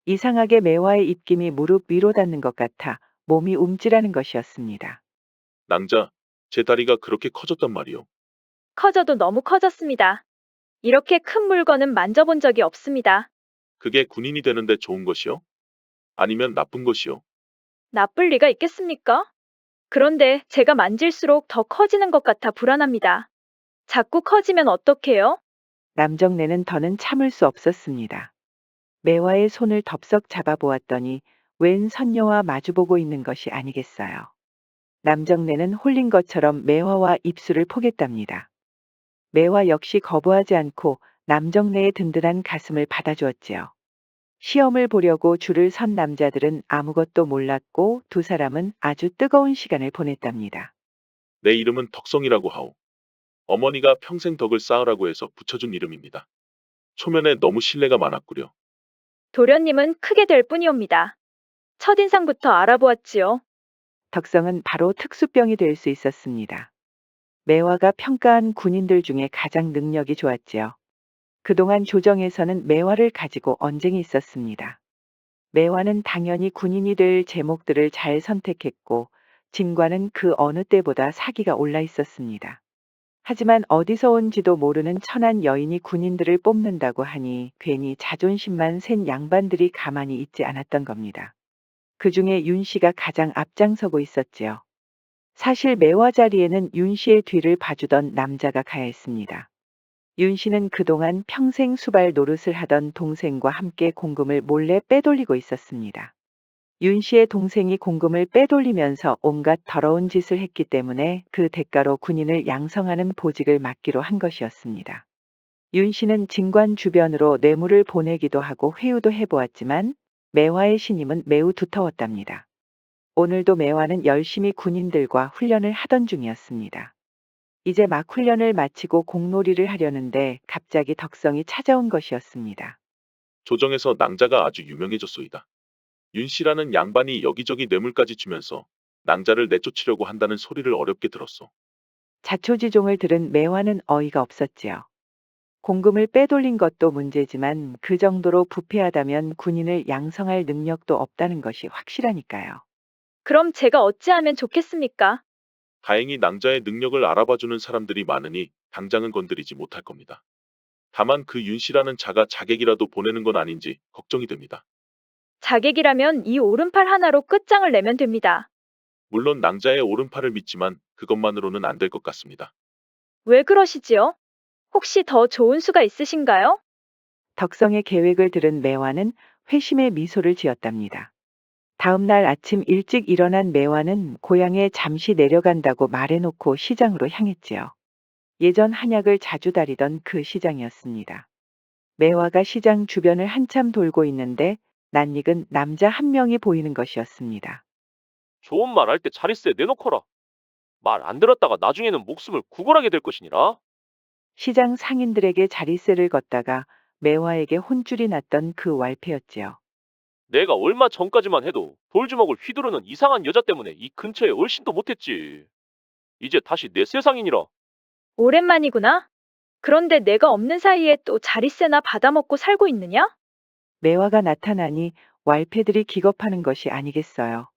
이상하게 매화의 입김이 무릎 위로 닿는 것 같아 몸이 움찔하는 것이었습니다. 낭자, 제 다리가 그렇게 커졌단 말이오. 커져도 너무 커졌습니다. 이렇게 큰 물건은 만져본 적이 없습니다. 그게 군인이 되는데 좋은 것이오? 아니면 나쁜 것이오? 나쁠 리가 있겠습니까? 그런데 제가 만질수록 더 커지는 것 같아 불안합니다. 자꾸 커지면 어떡해요? 남정네는 더는 참을 수 없었습니다. 매화의 손을 덥석 잡아보았더니 웬 선녀와 마주보고 있는 것이 아니겠어요. 남정네는 홀린 것처럼 매화와 입술을 포겠답니다. 매화 역시 거부하지 않고 남정네의 든든한 가슴을 받아주었지요. 시험을 보려고 줄을 선 남자들은 아무것도 몰랐고 두 사람은 아주 뜨거운 시간을 보냈답니다. 내 이름은 덕성이라고 하오. 어머니가 평생 덕을 쌓으라고 해서 붙여준 이름입니다. 초면에 너무 신뢰가 많았구려. 도련님은 크게 될 뿐이옵니다. 첫인상부터 알아보았지요. 덕성은 바로 특수병이 될 수 있었습니다. 매화가 평가한 군인들 중에 가장 능력이 좋았지요. 그동안 조정에서는 매화를 가지고 언쟁이 있었습니다. 매화는 당연히 군인이 될 제목들을 잘 선택했고 진과는 그 어느 때보다 사기가 올라 있었습니다. 하지만 어디서 온지도 모르는 천한 여인이 군인들을 뽑는다고 하니 괜히 자존심만 센 양반들이 가만히 있지 않았던 겁니다. 그 중에 윤 씨가 가장 앞장서고 있었지요. 사실 매화 자리에는 윤 씨의 뒤를 봐주던 남자가 가야 했습니다. 윤 씨는 그동안 평생 수발 노릇을 하던 동생과 함께 공금을 몰래 빼돌리고 있었습니다. 윤 씨의 동생이 공금을 빼돌리면서 온갖 더러운 짓을 했기 때문에 그 대가로 군인을 양성하는 보직을 맡기로 한 것이었습니다. 윤 씨는 진관 주변으로 뇌물을 보내기도 하고 회유도 해보았지만 매화의 신임은 매우 두터웠답니다. 오늘도 매화는 열심히 군인들과 훈련을 하던 중이었습니다. 이제 막 훈련을 마치고 공놀이를 하려는데 갑자기 덕성이 찾아온 것이었습니다. 조정에서 낭자가 아주 유명해졌소이다. 윤 씨라는 양반이 여기저기 뇌물까지 주면서 낭자를 내쫓으려고 한다는 소리를 어렵게 들었소. 자초지종을 들은 매화는 어이가 없었지요. 공금을 빼돌린 것도 문제지만 그 정도로 부패하다면 군인을 양성할 능력도 없다는 것이 확실하니까요. 그럼 제가 어찌하면 좋겠습니까? 다행히 낭자의 능력을 알아봐주는 사람들이 많으니 당장은 건드리지 못할 겁니다. 다만 그 윤 씨라는 자가 자객이라도 보내는 건 아닌지 걱정이 됩니다. 자객이라면 이 오른팔 하나로 끝장을 내면 됩니다. 물론 낭자의 오른팔을 믿지만 그것만으로는 안 될 것 같습니다. 왜 그러시지요? 혹시 더 좋은 수가 있으신가요? 덕성의 계획을 들은 매화는 회심의 미소를 지었답니다. 다음 날 아침 일찍 일어난 매화는 고향에 잠시 내려간다고 말해놓고 시장으로 향했지요. 예전 한약을 자주 다리던 그 시장이었습니다. 매화가 시장 주변을 한참 돌고 있는데 낯익은 남자 한 명이 보이는 것이었습니다. 좋은 말 할 때 자릿세 내놓거라. 말 안 들었다가 나중에는 목숨을 구걸하게 될 것이니라. 시장 상인들에게 자릿세를 걷다가 매화에게 혼쭐이 났던 그 왈패였지요. 내가 얼마 전까지만 해도 돌주먹을 휘두르는 이상한 여자 때문에 이 근처에 얼씬도 못했지. 이제 다시 내 세상이니라. 오랜만이구나. 그런데 내가 없는 사이에 또 자릿세나 받아먹고 살고 있느냐? 매화가 나타나니 왈패들이 기겁하는 것이 아니겠어요.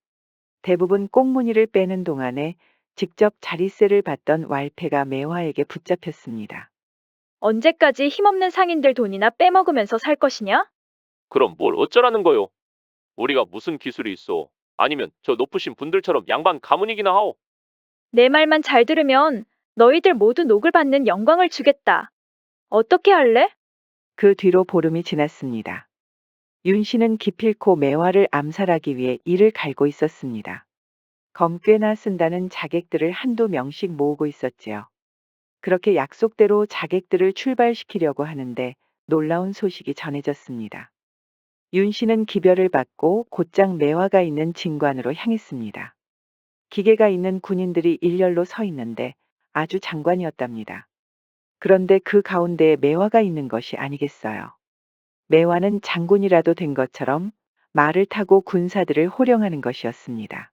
대부분 꽁무니를 빼는 동안에 직접 자릿세를 받던 왈패가 매화에게 붙잡혔습니다. 언제까지 힘없는 상인들 돈이나 빼먹으면서 살 것이냐? 그럼 뭘 어쩌라는 거요? 우리가 무슨 기술이 있어? 아니면 저 높으신 분들처럼 양반 가문이기나 하오? 내 말만 잘 들으면 너희들 모두 녹을 받는 영광을 주겠다. 어떻게 할래? 그 뒤로 보름이 지났습니다. 윤 씨는 기필코 매화를 암살하기 위해 이를 갈고 있었습니다. 검꽤나 쓴다는 자객들을 한두 명씩 모으고 있었지요. 그렇게 약속대로 자객들을 출발시키려고 하는데 놀라운 소식이 전해졌습니다. 윤 씨는 기별을 받고 곧장 매화가 있는 진관으로 향했습니다. 기계가 있는 군인들이 일렬로 서 있는데 아주 장관이었답니다. 그런데 그 가운데에 매화가 있는 것이 아니겠어요. 매화는 장군이라도 된 것처럼 말을 타고 군사들을 호령하는 것이었습니다.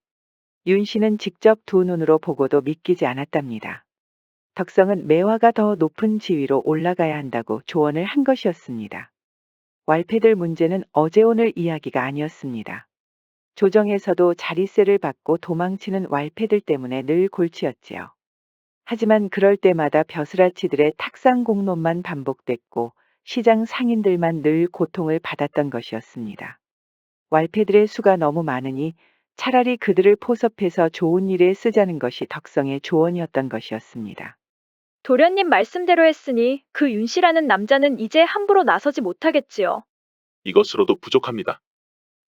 윤 씨는 직접 두 눈으로 보고도 믿기지 않았답니다. 덕성은 매화가 더 높은 지위로 올라가야 한다고 조언을 한 것이었습니다. 왈패들 문제는 어제 오늘 이야기가 아니었습니다. 조정에서도 자릿세를 받고 도망치는 왈패들 때문에 늘 골치였지요. 하지만 그럴 때마다 벼슬아치들의 탁상 공론만 반복됐고 시장 상인들만 늘 고통을 받았던 것이었습니다. 왈패들의 수가 너무 많으니 차라리 그들을 포섭해서 좋은 일에 쓰자는 것이 덕성의 조언이었던 것이었습니다. 도련님 말씀대로 했으니 그 윤씨라는 남자는 이제 함부로 나서지 못하겠지요. 이것으로도 부족합니다.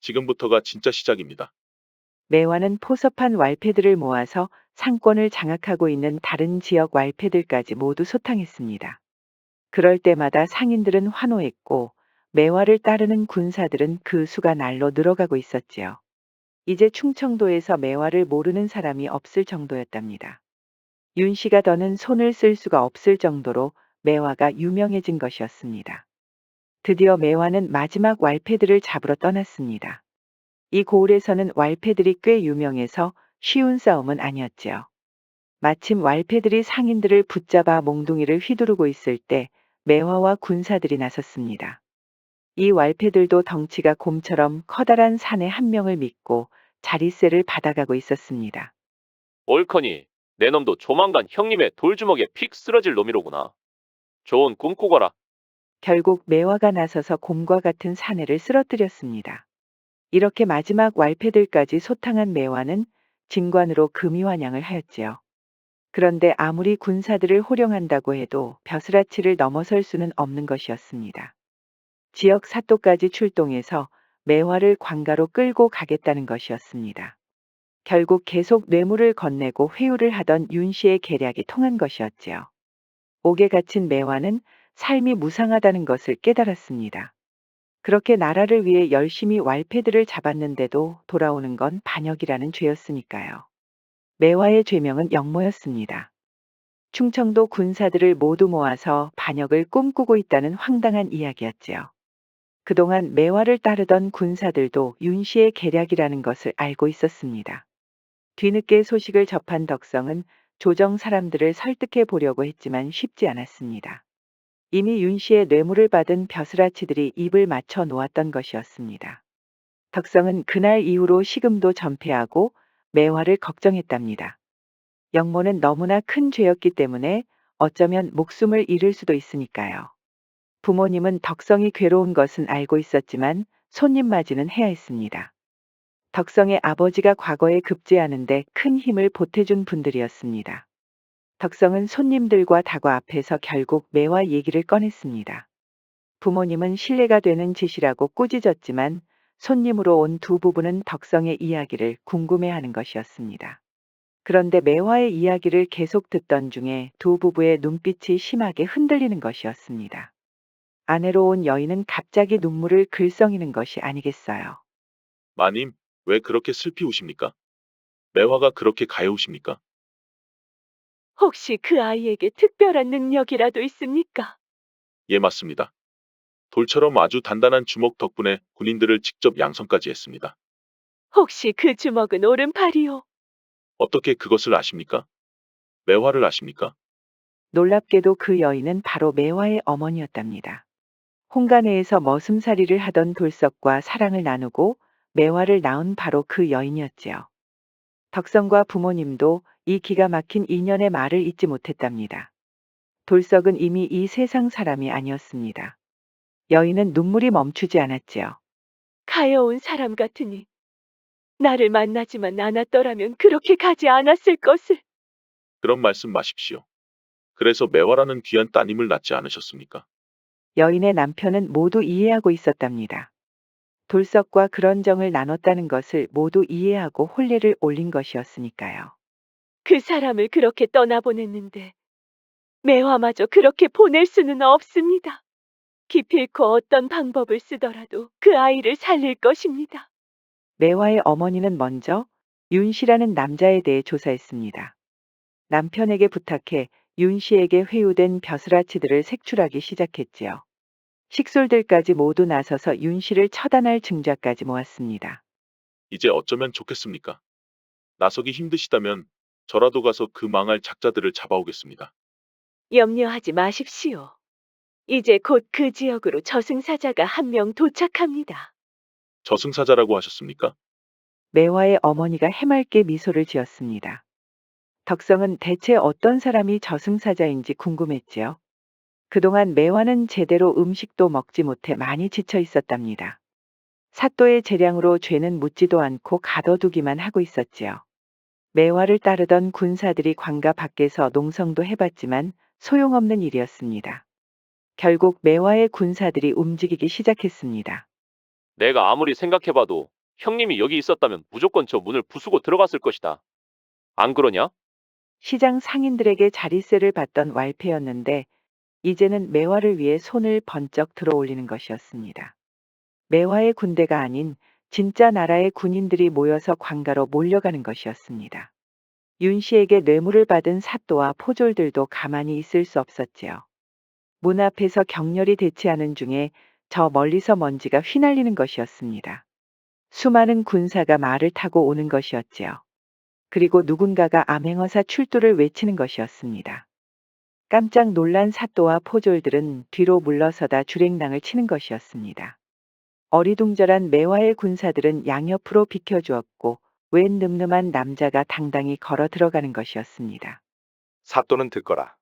지금부터가 진짜 시작입니다. 매화는 포섭한 왈패들을 모아서 상권을 장악하고 있는 다른 지역 왈패들까지 모두 소탕했습니다. 그럴 때마다 상인들은 환호했고 매화를 따르는 군사들은 그 수가 날로 늘어가고 있었지요. 이제 충청도에서 매화를 모르는 사람이 없을 정도였답니다. 윤 씨가 더는 손을 쓸 수가 없을 정도로 매화가 유명해진 것이었습니다. 드디어 매화는 마지막 왈패들을 잡으러 떠났습니다. 이 고을에서는 왈패들이 꽤 유명해서 쉬운 싸움은 아니었지요. 마침 왈패들이 상인들을 붙잡아 몽둥이를 휘두르고 있을 때 매화와 군사들이 나섰습니다. 이 왈패들도 덩치가 곰처럼 커다란 사내 한 명을 믿고 자릿세를 받아가고 있었습니다. 옳거니 내 놈도 조만간 형님의 돌주먹에 픽 쓰러질 놈이로구나. 좋은 꿈 꾸거라. 결국 매화가 나서서 곰과 같은 사내를 쓰러뜨렸습니다. 이렇게 마지막 왈패들까지 소탕한 매화는 진관으로 금이환양을 하였지요. 그런데 아무리 군사들을 호령한다고 해도 벼슬아치를 넘어설 수는 없는 것이었습니다. 지역 사또까지 출동해서 매화를 관가로 끌고 가겠다는 것이었습니다. 결국 계속 뇌물을 건네고 회유를 하던 윤 씨의 계략이 통한 것이었지요. 옥에 갇힌 매화는 삶이 무상하다는 것을 깨달았습니다. 그렇게 나라를 위해 열심히 왈패들을 잡았는데도 돌아오는 건 반역이라는 죄였으니까요. 매화의 죄명은 역모였습니다. 충청도 군사들을 모두 모아서 반역을 꿈꾸고 있다는 황당한 이야기였지요. 그동안 매화를 따르던 군사들도 윤 씨의 계략이라는 것을 알고 있었습니다. 뒤늦게 소식을 접한 덕성은 조정 사람들을 설득해 보려고 했지만 쉽지 않았습니다. 이미 윤 씨의 뇌물을 받은 벼슬아치들이 입을 맞춰 놓았던 것이었습니다. 덕성은 그날 이후로 식음도 전폐하고 매화를 걱정했답니다. 역모는 너무나 큰 죄였기 때문에 어쩌면 목숨을 잃을 수도 있으니까요. 부모님은 덕성이 괴로운 것은 알고 있었지만 손님 맞이는 해야 했습니다. 덕성의 아버지가 과거에 급제하는데 큰 힘을 보태준 분들이었습니다. 덕성은 손님들과 다과 앞에서 결국 매화 얘기를 꺼냈습니다. 부모님은 신뢰가 되는 짓이라고 꾸짖었지만 손님으로 온 두 부부는 덕성의 이야기를 궁금해하는 것이었습니다. 그런데 매화의 이야기를 계속 듣던 중에 두 부부의 눈빛이 심하게 흔들리는 것이었습니다. 아내로 온 여인은 갑자기 눈물을 글썽이는 것이 아니겠어요. 마님, 왜 그렇게 슬피 우십니까? 매화가 그렇게 가여우십니까? 혹시 그 아이에게 특별한 능력이라도 있습니까? 예, 맞습니다. 돌처럼 아주 단단한 주먹 덕분에 군인들을 직접 양성까지 했습니다. 혹시 그 주먹은 오른팔이요? 어떻게 그것을 아십니까? 매화를 아십니까? 놀랍게도 그 여인은 바로 매화의 어머니였답니다. 홍가네에서 머슴살이를 하던 돌석과 사랑을 나누고 매화를 낳은 바로 그 여인이었지요. 덕성과 부모님도 이 기가 막힌 인연의 말을 잊지 못했답니다. 돌석은 이미 이 세상 사람이 아니었습니다. 여인은 눈물이 멈추지 않았지요. 가여운 사람 같으니 나를 만나지만 않았더라면 그렇게 가지 않았을 것을. 그런 말씀 마십시오. 그래서 매화라는 귀한 따님을 낳지 않으셨습니까? 여인의 남편은 모두 이해하고 있었답니다. 돌석과 그런 정을 나눴다는 것을 모두 이해하고 혼례를 올린 것이었으니까요. 그 사람을 그렇게 떠나보냈는데 매화마저 그렇게 보낼 수는 없습니다. 기필코 어떤 방법을 쓰더라도 그 아이를 살릴 것입니다. 매화의 어머니는 먼저 윤 씨라는 남자에 대해 조사했습니다. 남편에게 부탁해 윤 씨에게 회유된 벼슬아치들을 색출하기 시작했지요. 식솔들까지 모두 나서서 윤 씨를 처단할 증자까지 모았습니다. 이제 어쩌면 좋겠습니까? 나서기 힘드시다면 저라도 가서 그 망할 작자들을 잡아오겠습니다. 염려하지 마십시오. 이제 곧 그 지역으로 저승사자가 한 명 도착합니다. 저승사자라고 하셨습니까? 매화의 어머니가 해맑게 미소를 지었습니다. 덕성은 대체 어떤 사람이 저승사자인지 궁금했지요. 그동안 매화는 제대로 음식도 먹지 못해 많이 지쳐 있었답니다. 사또의 재량으로 죄는 묻지도 않고 가둬두기만 하고 있었지요. 매화를 따르던 군사들이 관가 밖에서 농성도 해봤지만 소용없는 일이었습니다. 결국 매화의 군사들이 움직이기 시작했습니다. 내가 아무리 생각해봐도 형님이 여기 있었다면 무조건 저 문을 부수고 들어갔을 것이다. 안 그러냐? 시장 상인들에게 자리세를 받던 왈패였는데 이제는 매화를 위해 손을 번쩍 들어 올리는 것이었습니다. 매화의 군대가 아닌 진짜 나라의 군인들이 모여서 관가로 몰려가는 것이었습니다. 윤 씨에게 뇌물을 받은 사또와 포졸들도 가만히 있을 수 없었지요. 문 앞에서 격렬히 대치하는 중에 저 멀리서 먼지가 휘날리는 것이었습니다. 수많은 군사가 말을 타고 오는 것이었지요. 그리고 누군가가 암행어사 출두를 외치는 것이었습니다. 깜짝 놀란 사또와 포졸들은 뒤로 물러서다 주랭랑을 치는 것이었습니다. 어리둥절한 매화의 군사들은 양옆으로 비켜주었고 웬 늠름한 남자가 당당히 걸어 들어가는 것이었습니다. 사또는 듣거라.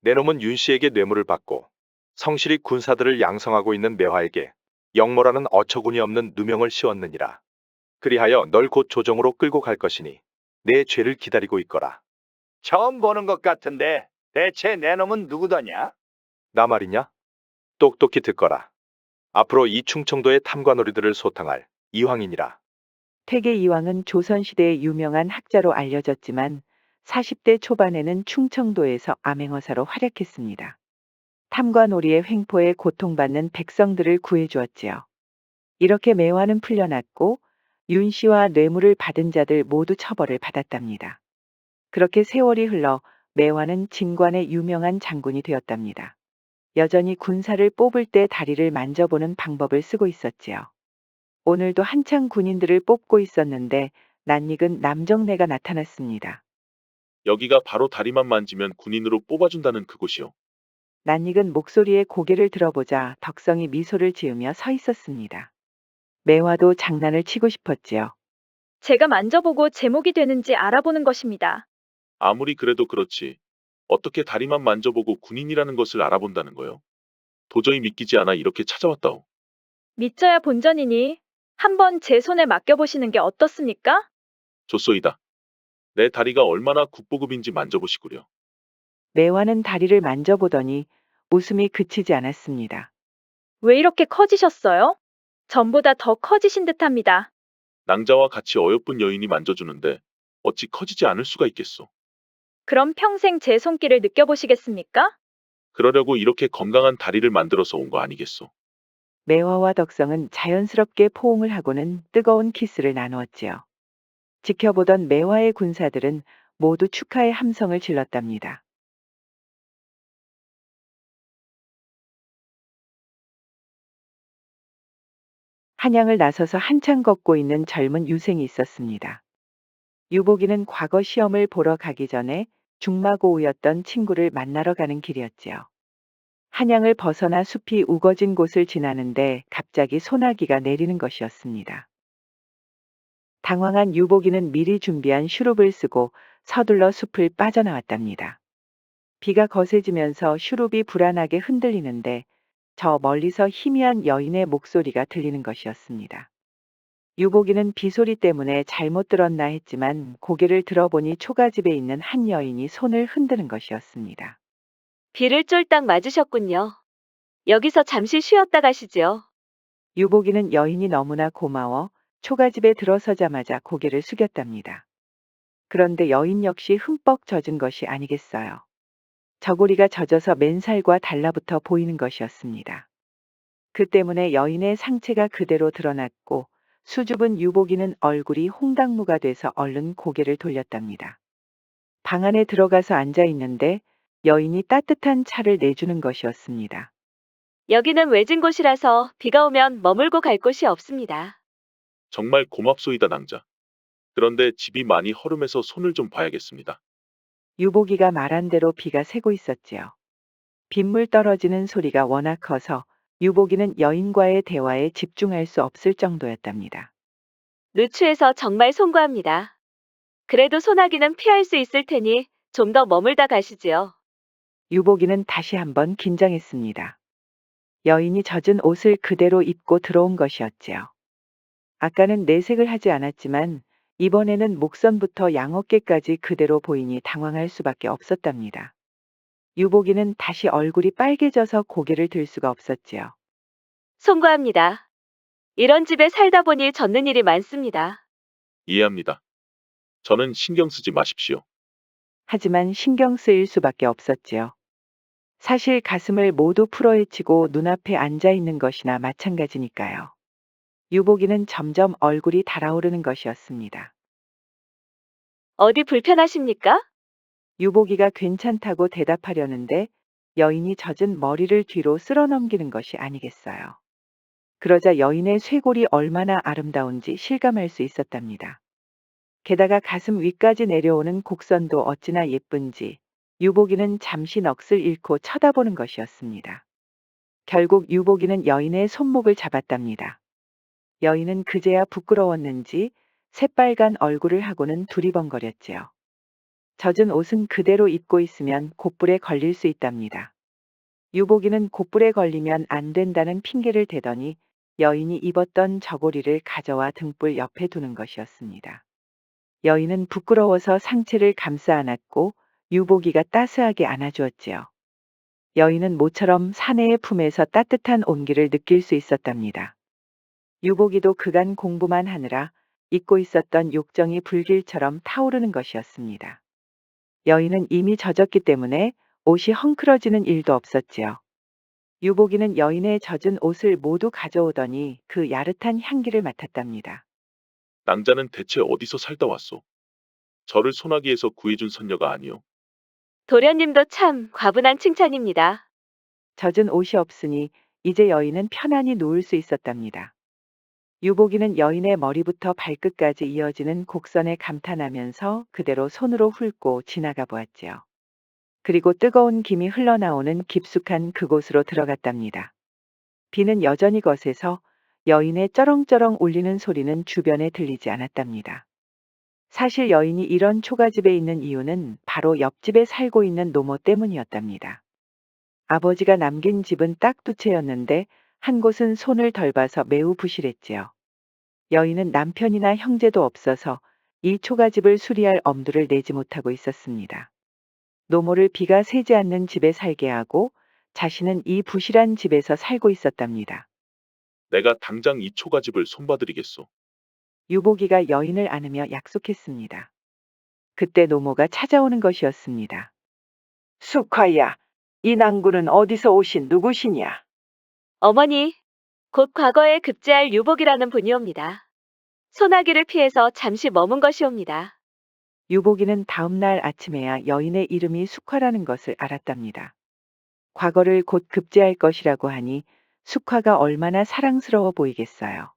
내 놈은 윤 씨에게 뇌물을 받고 성실히 군사들을 양성하고 있는 매화에게 영모라는 어처구니 없는 누명을 씌웠느니라. 그리하여 널 곧 조정으로 끌고 갈 것이니 내 죄를 기다리고 있거라. 처음 보는 것 같은데 대체 내 놈은 누구더냐? 나 말이냐? 똑똑히 듣거라. 앞으로 이 충청도의 탐관오리들을 소탕할 이황이니라. 태계 이황은 조선시대의 유명한 학자로 알려졌지만 40대 초반에는 충청도에서 암행어사로 활약했습니다. 탐관오리의 횡포에 고통받는 백성들을 구해주었지요. 이렇게 매화는 풀려났고 윤 씨와 뇌물을 받은 자들 모두 처벌을 받았답니다. 그렇게 세월이 흘러 매화는 진관의 유명한 장군이 되었답니다. 여전히 군사를 뽑을 때 다리를 만져보는 방법을 쓰고 있었지요. 오늘도 한창 군인들을 뽑고 있었는데 낯익은 남정네가 나타났습니다. 여기가 바로 다리만 만지면 군인으로 뽑아준다는 그곳이요. 낯익은 목소리에 고개를 들어보자 덕성이 미소를 지으며 서 있었습니다. 매화도 장난을 치고 싶었지요. 제가 만져보고 제목이 되는지 알아보는 것입니다. 아무리 그래도 그렇지. 어떻게 다리만 만져보고 군인이라는 것을 알아본다는 거요? 도저히 믿기지 않아 이렇게 찾아왔다오. 믿져야 본전이니 한번 제 손에 맡겨보시는 게 어떻습니까? 좋소이다. 내 다리가 얼마나 국보급인지 만져보시구려. 매화는 다리를 만져보더니 웃음이 그치지 않았습니다. 왜 이렇게 커지셨어요? 전보다 더 커지신 듯합니다. 낭자와 같이 어여쁜 여인이 만져주는데 어찌 커지지 않을 수가 있겠소. 그럼 평생 제 손길을 느껴보시겠습니까? 그러려고 이렇게 건강한 다리를 만들어서 온 거 아니겠소. 매화와 덕성은 자연스럽게 포옹을 하고는 뜨거운 키스를 나누었지요. 지켜보던 매화의 군사들은 모두 축하의 함성을 질렀답니다. 한양을 나서서 한창 걷고 있는 젊은 유생이 있었습니다. 유복이는 과거 시험을 보러 가기 전에 중마고우였던 친구를 만나러 가는 길이었지요. 한양을 벗어나 숲이 우거진 곳을 지나는데 갑자기 소나기가 내리는 것이었습니다. 당황한 유복이는 미리 준비한 슈룹을 쓰고 서둘러 숲을 빠져나왔답니다. 비가 거세지면서 슈룹이 불안하게 흔들리는데 저 멀리서 희미한 여인의 목소리가 들리는 것이었습니다. 유복이는 비소리 때문에 잘못 들었나 했지만 고개를 들어보니 초가집에 있는 한 여인이 손을 흔드는 것이었습니다. 비를 쫄딱 맞으셨군요. 여기서 잠시 쉬었다 가시죠. 유복이는 여인이 너무나 고마워 초가집에 들어서자마자 고개를 숙였답니다. 그런데 여인 역시 흠뻑 젖은 것이 아니겠어요. 저고리가 젖어서 맨살과 달라붙어 보이는 것이었습니다. 그 때문에 여인의 상체가 그대로 드러났고 수줍은 유복이는 얼굴이 홍당무가 돼서 얼른 고개를 돌렸답니다. 방 안에 들어가서 앉아 있는데 여인이 따뜻한 차를 내주는 것이었습니다. 여기는 외진 곳이라서 비가 오면 머물고 갈 곳이 없습니다. 정말 고맙소이다 낭자. 그런데 집이 많이 허름해서 손을 좀 봐야겠습니다. 유복이가 말한 대로 비가 새고 있었지요. 빗물 떨어지는 소리가 워낙 커서 유복이는 여인과의 대화에 집중할 수 없을 정도였답니다. 누추해서 정말 송구합니다. 그래도 소나기는 피할 수 있을 테니 좀 더 머물다 가시지요. 유복이는 다시 한번 긴장했습니다. 여인이 젖은 옷을 그대로 입고 들어온 것이었지요. 아까는 내색을 하지 않았지만 이번에는 목선부터 양어깨까지 그대로 보이니 당황할 수밖에 없었답니다. 유복이는 다시 얼굴이 빨개져서 고개를 들 수가 없었지요. 송구합니다. 이런 집에 살다 보니 젖는 일이 많습니다. 이해합니다. 저는 신경 쓰지 마십시오. 하지만 신경 쓰일 수밖에 없었지요. 사실 가슴을 모두 풀어헤치고 눈앞에 앉아 있는 것이나 마찬가지니까요. 유복이는 점점 얼굴이 달아오르는 것이었습니다. 어디 불편하십니까? 유복이가 괜찮다고 대답하려는데 여인이 젖은 머리를 뒤로 쓸어 넘기는 것이 아니겠어요. 그러자 여인의 쇄골이 얼마나 아름다운지 실감할 수 있었답니다. 게다가 가슴 위까지 내려오는 곡선도 어찌나 예쁜지 유복이는 잠시 넋을 잃고 쳐다보는 것이었습니다. 결국 유복이는 여인의 손목을 잡았답니다. 여인은 그제야 부끄러웠는지 새빨간 얼굴을 하고는 두리번거렸지요. 젖은 옷은 그대로 입고 있으면 곧불에 걸릴 수 있답니다. 유복이는 곧불에 걸리면 안 된다는 핑계를 대더니 여인이 입었던 저고리를 가져와 등불 옆에 두는 것이었습니다. 여인은 부끄러워서 상체를 감싸 안았고 유복이가 따스하게 안아주었지요. 여인은 모처럼 사내의 품에서 따뜻한 온기를 느낄 수 있었답니다. 유복이도 그간 공부만 하느라 잊고 있었던 욕정이 불길처럼 타오르는 것이었습니다. 여인은 이미 젖었기 때문에 옷이 헝클어지는 일도 없었지요. 유복이는 여인의 젖은 옷을 모두 가져오더니 그 야릇한 향기를 맡았답니다. 낭자는 대체 어디서 살다 왔소? 저를 소나기에서 구해준 선녀가 아니오. 도련님도 참 과분한 칭찬입니다. 젖은 옷이 없으니 이제 여인은 편안히 누울 수 있었답니다. 유복이는 여인의 머리부터 발끝까지 이어지는 곡선에 감탄하면서 그대로 손으로 훑고 지나가 보았지요. 그리고 뜨거운 김이 흘러나오는 깊숙한 그곳으로 들어갔답니다. 비는 여전히 거세서 여인의 쩌렁쩌렁 울리는 소리는 주변에 들리지 않았답니다. 사실 여인이 이런 초가집에 있는 이유는 바로 옆집에 살고 있는 노모 때문이었답니다. 아버지가 남긴 집은 딱 두 채였는데 한 곳은 손을 덜 봐서 매우 부실했지요. 여인은 남편이나 형제도 없어서 이 초가집을 수리할 엄두를 내지 못하고 있었습니다. 노모를 비가 새지 않는 집에 살게 하고 자신은 이 부실한 집에서 살고 있었답니다. 내가 당장 이 초가집을 손봐드리겠소. 유복이가 여인을 안으며 약속했습니다. 그때 노모가 찾아오는 것이었습니다. 숙화야, 이 낭군은 어디서 오신 누구시냐? 어머니, 곧 과거에 급제할 유복이라는 분이옵니다. 소나기를 피해서 잠시 머문 것이옵니다. 유복이는 다음 날 아침에야 여인의 이름이 숙화라는 것을 알았답니다. 과거를 곧 급제할 것이라고 하니 숙화가 얼마나 사랑스러워 보이겠어요.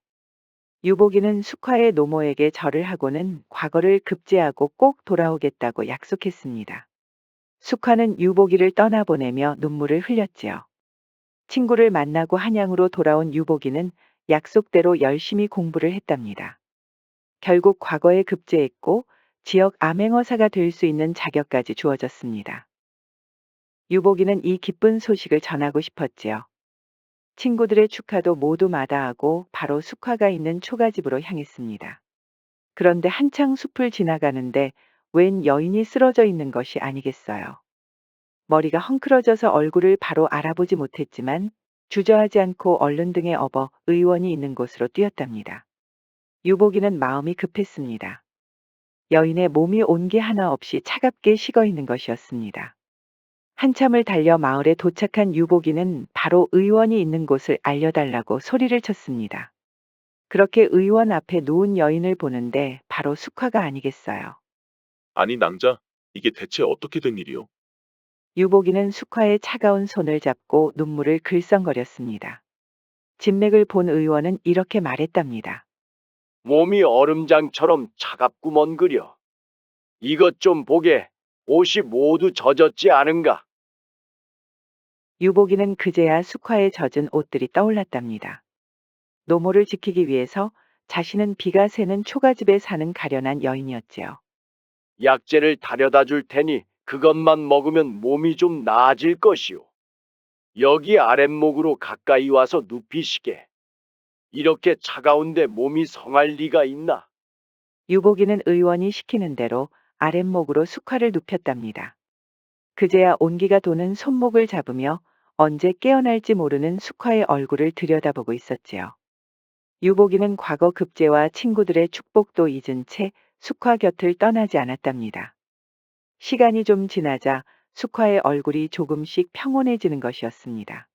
유복이는 숙화의 노모에게 절을 하고는 과거를 급제하고 꼭 돌아오겠다고 약속했습니다. 숙화는 유복이를 떠나보내며 눈물을 흘렸지요. 친구를 만나고 한양으로 돌아온 유복이는 약속대로 열심히 공부를 했답니다. 결국 과거에 급제했고 지역 암행어사가 될 수 있는 자격까지 주어졌습니다. 유복이는 이 기쁜 소식을 전하고 싶었지요. 친구들의 축하도 모두 마다하고 바로 숙화가 있는 초가집으로 향했습니다. 그런데 한창 숲을 지나가는데 웬 여인이 쓰러져 있는 것이 아니겠어요. 머리가 헝클어져서 얼굴을 바로 알아보지 못했지만 주저하지 않고 얼른 등에 업어 의원이 있는 곳으로 뛰었답니다. 유복이는 마음이 급했습니다. 여인의 몸이 온기 하나 없이 차갑게 식어 있는 것이었습니다. 한참을 달려 마을에 도착한 유복이는 바로 의원이 있는 곳을 알려달라고 소리를 쳤습니다. 그렇게 의원 앞에 누운 여인을 보는데 바로 숙화가 아니겠어요. 아니 낭자, 이게 대체 어떻게 된 일이오? 유복이는 숙화의 차가운 손을 잡고 눈물을 글썽거렸습니다. 진맥을 본 의원은 이렇게 말했답니다. 몸이 얼음장처럼 차갑구먼 그려. 이것 좀 보게. 옷이 모두 젖었지 않은가? 유복이는 그제야 숙화에 젖은 옷들이 떠올랐답니다. 노모를 지키기 위해서 자신은 비가 새는 초가집에 사는 가련한 여인이었지요. 약재를 다려다 줄 테니 그것만 먹으면 몸이 좀 나아질 것이오. 여기 아랫목으로 가까이 와서 눕히시게. 이렇게 차가운데 몸이 성할 리가 있나? 유복이는 의원이 시키는 대로 아랫목으로 숙화를 눕혔답니다. 그제야 온기가 도는 손목을 잡으며 언제 깨어날지 모르는 숙화의 얼굴을 들여다보고 있었지요. 유복이는 과거 급제와 친구들의 축복도 잊은 채 숙화 곁을 떠나지 않았답니다. 시간이 좀 지나자 숙화의 얼굴이 조금씩 평온해지는 것이었습니다.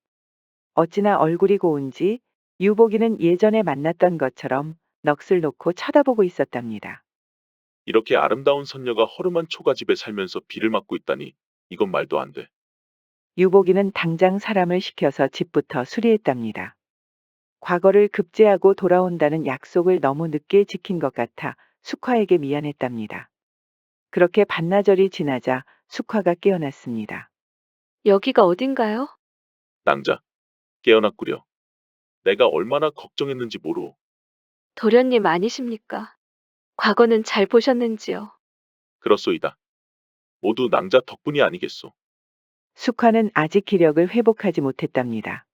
어찌나 얼굴이 고운지 유복이는 예전에 만났던 것처럼 넋을 놓고 쳐다보고 있었답니다. 이렇게 아름다운 선녀가 허름한 초가집에 살면서 비를 맞고 있다니 이건 말도 안 돼. 유복이는 당장 사람을 시켜서 집부터 수리했답니다. 과거를 급제하고 돌아온다는 약속을 너무 늦게 지킨 것 같아 숙화에게 미안했답니다. 그렇게 반나절이 지나자 숙화가 깨어났습니다. 여기가 어딘가요? 낭자, 깨어났구려. 내가 얼마나 걱정했는지 모르오. 도련님 아니십니까? 과거는 잘 보셨는지요? 그렇소이다. 모두 낭자 덕분이 아니겠소. 숙화는 아직 기력을 회복하지 못했답니다.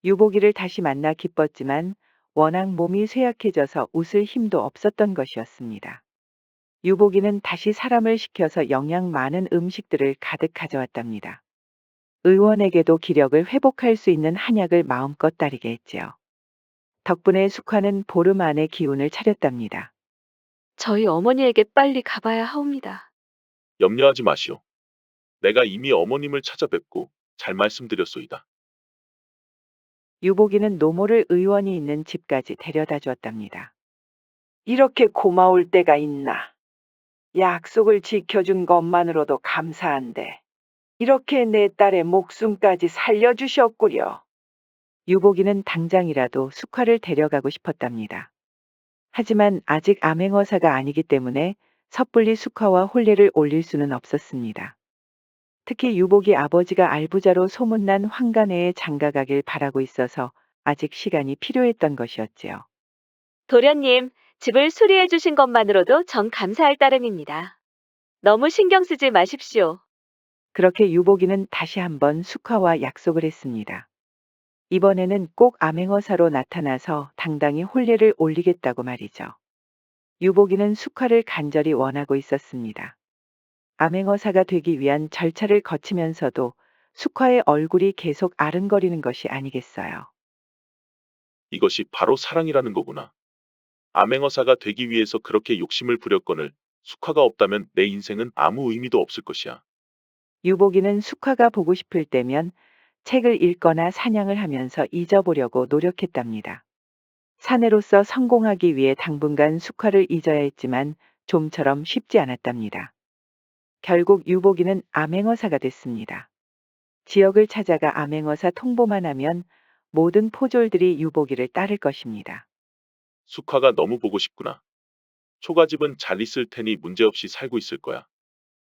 유복이를 다시 만나 기뻤지만 워낙 몸이 쇠약해져서 웃을 힘도 없었던 것이었습니다. 유복이는 다시 사람을 시켜서 영양 많은 음식들을 가득 가져왔답니다. 의원에게도 기력을 회복할 수 있는 한약을 마음껏 따르게 했지요. 덕분에 숙화는 보름 안에 기운을 차렸답니다. 저희 어머니에게 빨리 가봐야 하옵니다. 염려하지 마시오. 내가 이미 어머님을 찾아뵙고 잘 말씀드렸소이다. 유복이는 노모를 의원이 있는 집까지 데려다 주었답니다. 이렇게 고마울 때가 있나? 약속을 지켜준 것만으로도 감사한데 이렇게 내 딸의 목숨까지 살려주셨구려. 유복이는 당장이라도 숙화를 데려가고 싶었답니다. 하지만 아직 암행어사가 아니기 때문에 섣불리 숙화와 혼례를 올릴 수는 없었습니다. 특히 유복이 아버지가 알부자로 소문난 황간회에 장가가길 바라고 있어서 아직 시간이 필요했던 것이었지요. 도련님, 집을 수리해 주신 것만으로도 전 감사할 따름입니다. 너무 신경 쓰지 마십시오. 그렇게 유복이는 다시 한번 숙화와 약속을 했습니다. 이번에는 꼭 암행어사로 나타나서 당당히 혼례를 올리겠다고 말이죠. 유복이는 숙화를 간절히 원하고 있었습니다. 암행어사가 되기 위한 절차를 거치면서도 숙화의 얼굴이 계속 아른거리는 것이 아니겠어요. 이것이 바로 사랑이라는 거구나. 암행어사가 되기 위해서 그렇게 욕심을 부렸거늘 숙화가 없다면 내 인생은 아무 의미도 없을 것이야. 유복이는 숙화가 보고 싶을 때면 책을 읽거나 사냥을 하면서 잊어보려고 노력했답니다. 사내로서 성공하기 위해 당분간 숙화를 잊어야 했지만 좀처럼 쉽지 않았답니다. 결국 유복이는 암행어사가 됐습니다. 지역을 찾아가 암행어사 통보만 하면 모든 포졸들이 유복이를 따를 것입니다. 숙화가 너무 보고 싶구나. 초가집은 잘 있을 테니 문제없이 살고 있을 거야.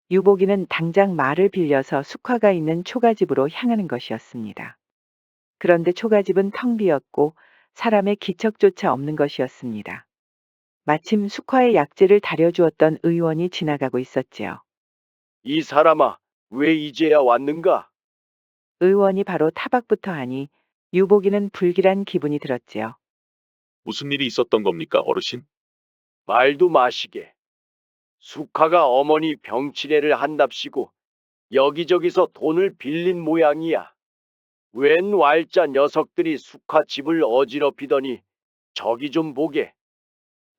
유복이는 당장 말을 빌려서 숙화가 있는 초가집으로 향하는 것이었습니다. 그런데 초가집은 텅 비었고 사람의 기척조차 없는 것이었습니다. 마침 숙화의 약재를 다려주었던 의원이 지나가고 있었지요. 이 사람아, 왜 이제야 왔는가? 의원이 바로 타박부터 하니 유복이는 불길한 기분이 들었지요. 무슨 일이 있었던 겁니까, 어르신? 말도 마시게. 숙화가 어머니 병치레를 한답시고 여기저기서 돈을 빌린 모양이야. 웬 왈자 녀석들이 숙화 집을 어지럽히더니 저기 좀 보게.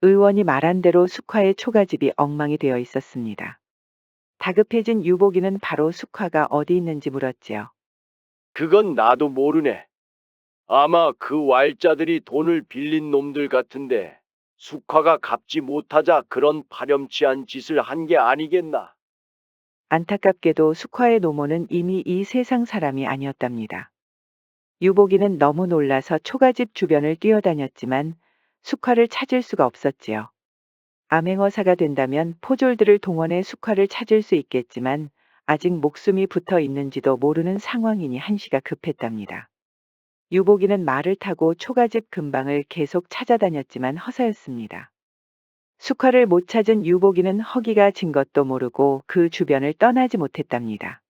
의원이 말한 대로 숙화의 초가집이 엉망이 되어 있었습니다. 다급해진 유복이는 바로 숙화가 어디 있는지 물었지요. 그건 나도 모르네. 아마 그 왈자들이 돈을 빌린 놈들 같은데 숙화가 갚지 못하자 그런 파렴치한 짓을 한 게 아니겠나. 안타깝게도 숙화의 노모는 이미 이 세상 사람이 아니었답니다. 유복이는 너무 놀라서 초가집 주변을 뛰어다녔지만 숙화를 찾을 수가 없었지요. 암행어사가 된다면 포졸들을 동원해 숙화를 찾을 수 있겠지만 아직 목숨이 붙어 있는지도 모르는 상황이니 한시가 급했답니다. 유복이는 말을 타고 초가집 근방을 계속 찾아다녔지만 허사였습니다. 숙화를 못 찾은 유복이는 허기가 진 것도 모르고 그 주변을 떠나지 못했답니다.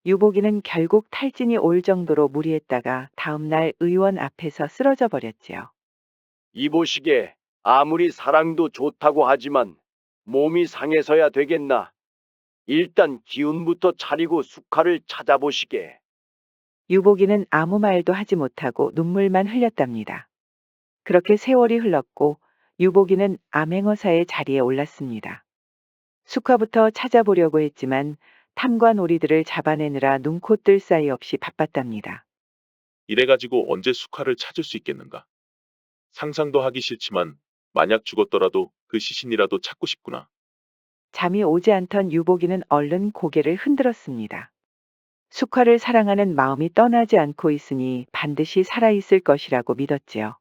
유복이는 결국 탈진이 올 정도로 무리했다가 다음날 의원 앞에서 쓰러져 버렸지요. 이보시게, 아무리 사랑도 좋다고 하지만 몸이 상해서야 되겠나. 일단 기운부터 차리고 숙화를 찾아보시게. 유복이는 아무 말도 하지 못하고 눈물만 흘렸답니다. 그렇게 세월이 흘렀고 유복이는 암행어사의 자리에 올랐습니다. 숙화부터 찾아보려고 했지만 탐관 오리들을 잡아내느라 눈코 뜰 사이 없이 바빴답니다. 이래가지고 언제 숙화를 찾을 수 있겠는가? 상상도 하기 싫지만 만약 죽었더라도 그 시신이라도 찾고 싶구나. 잠이 오지 않던 유복이는 얼른 고개를 흔들었습니다. 숙화를 사랑하는 마음이 떠나지 않고 있으니 반드시 살아있을 것이라고 믿었지요.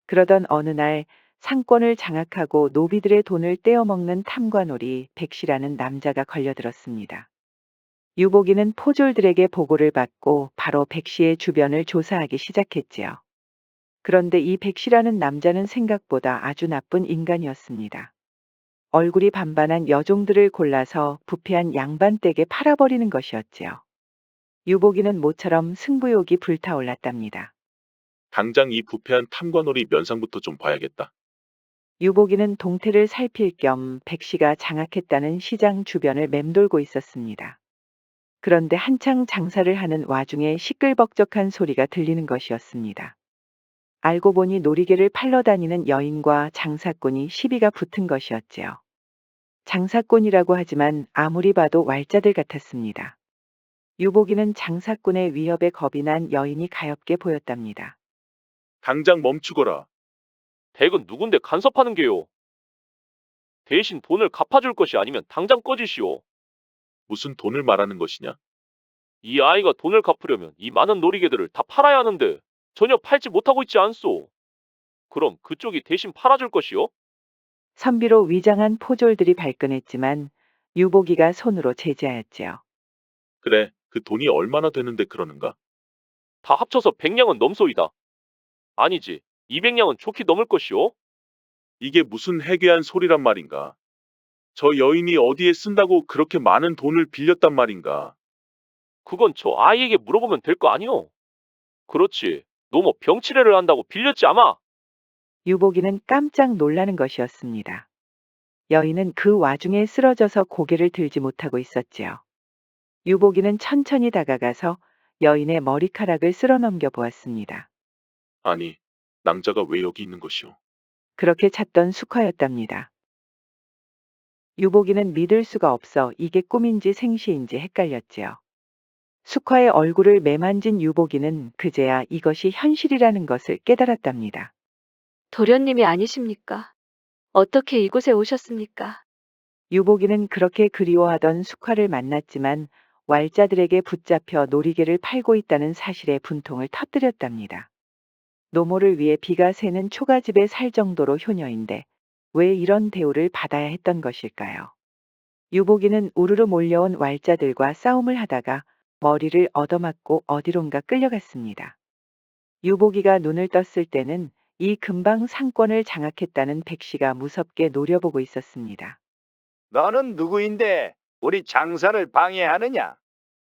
그러던 어느 날 상권을 장악하고 노비들의 돈을 떼어먹는 탐관오리 백시라는 남자가 걸려들었습니다. 유복이는 포졸들에게 보고를 받고 바로 백시의 주변을 조사하기 시작했지요. 그런데 이 백시라는 남자는 생각보다 아주 나쁜 인간이었습니다. 얼굴이 반반한 여종들을 골라서 부패한 양반댁에 팔아버리는 것이었지요. 유복이는 모처럼 승부욕이 불타올랐답니다. 당장 이 부패한 탐관오리 면상부터 좀 봐야겠다. 유복이는 동태를 살필 겸 백시가 장악했다는 시장 주변을 맴돌고 있었습니다. 그런데 한창 장사를 하는 와중에 시끌벅적한 소리가 들리는 것이었습니다. 알고 보니 놀이개를 팔러 다니는 여인과 장사꾼이 시비가 붙은 것이었지요. 장사꾼이라고 하지만 아무리 봐도 왈자들 같았습니다. 유복이는 장사꾼의 위협에 겁이 난 여인이 가엾게 보였답니다. 당장 멈추거라. 댁은 누군데 간섭하는 게요? 대신 돈을 갚아줄 것이 아니면 당장 꺼지시오. 무슨 돈을 말하는 것이냐? 이 아이가 돈을 갚으려면 이 많은 놀이개들을 다 팔아야 하는데 전혀 팔지 못하고 있지 않소. 그럼 그쪽이 대신 팔아줄 것이요? 선비로 위장한 포졸들이 발끈했지만 유복이가 손으로 제지하였지요. 그래, 그 돈이 얼마나 되는데 그러는가? 다 합쳐서 100냥은 넘소이다. 아니지, 200냥은 좋게 넘을 것이요? 이게 무슨 해괴한 소리란 말인가? 저 여인이 어디에 쓴다고 그렇게 많은 돈을 빌렸단 말인가? 그건 저 아이에게 물어보면 될 거 아니오? 그렇지, 너 뭐 병치레를 한다고 빌렸지 아마? 유복이는 깜짝 놀라는 것이었습니다. 여인은 그 와중에 쓰러져서 고개를 들지 못하고 있었지요. 유복이는 천천히 다가가서 여인의 머리카락을 쓸어넘겨 보았습니다. 아니, 낭자가 왜 여기 있는 것이오? 그렇게 찾던 숙화였답니다. 유복이는 믿을 수가 없어 이게 꿈인지 생시인지 헷갈렸지요. 숙화의 얼굴을 매만진 유복이는 그제야 이것이 현실이라는 것을 깨달았답니다. 도련님이 아니십니까? 어떻게 이곳에 오셨습니까? 유복이는 그렇게 그리워하던 숙화를 만났지만 왈자들에게 붙잡혀 놀이개를 팔고 있다는 사실에 분통을 터뜨렸답니다. 노모를 위해 비가 새는 초가집에 살 정도로 효녀인데 왜 이런 대우를 받아야 했던 것일까요? 유복이는 우르르 몰려온 왈자들과 싸움을 하다가 머리를 얻어맞고 어디론가 끌려갔습니다. 유복이가 눈을 떴을 때는 이 근방 상권을 장악했다는 백시가 무섭게 노려보고 있었습니다. 너는 누구인데 우리 장사를 방해하느냐?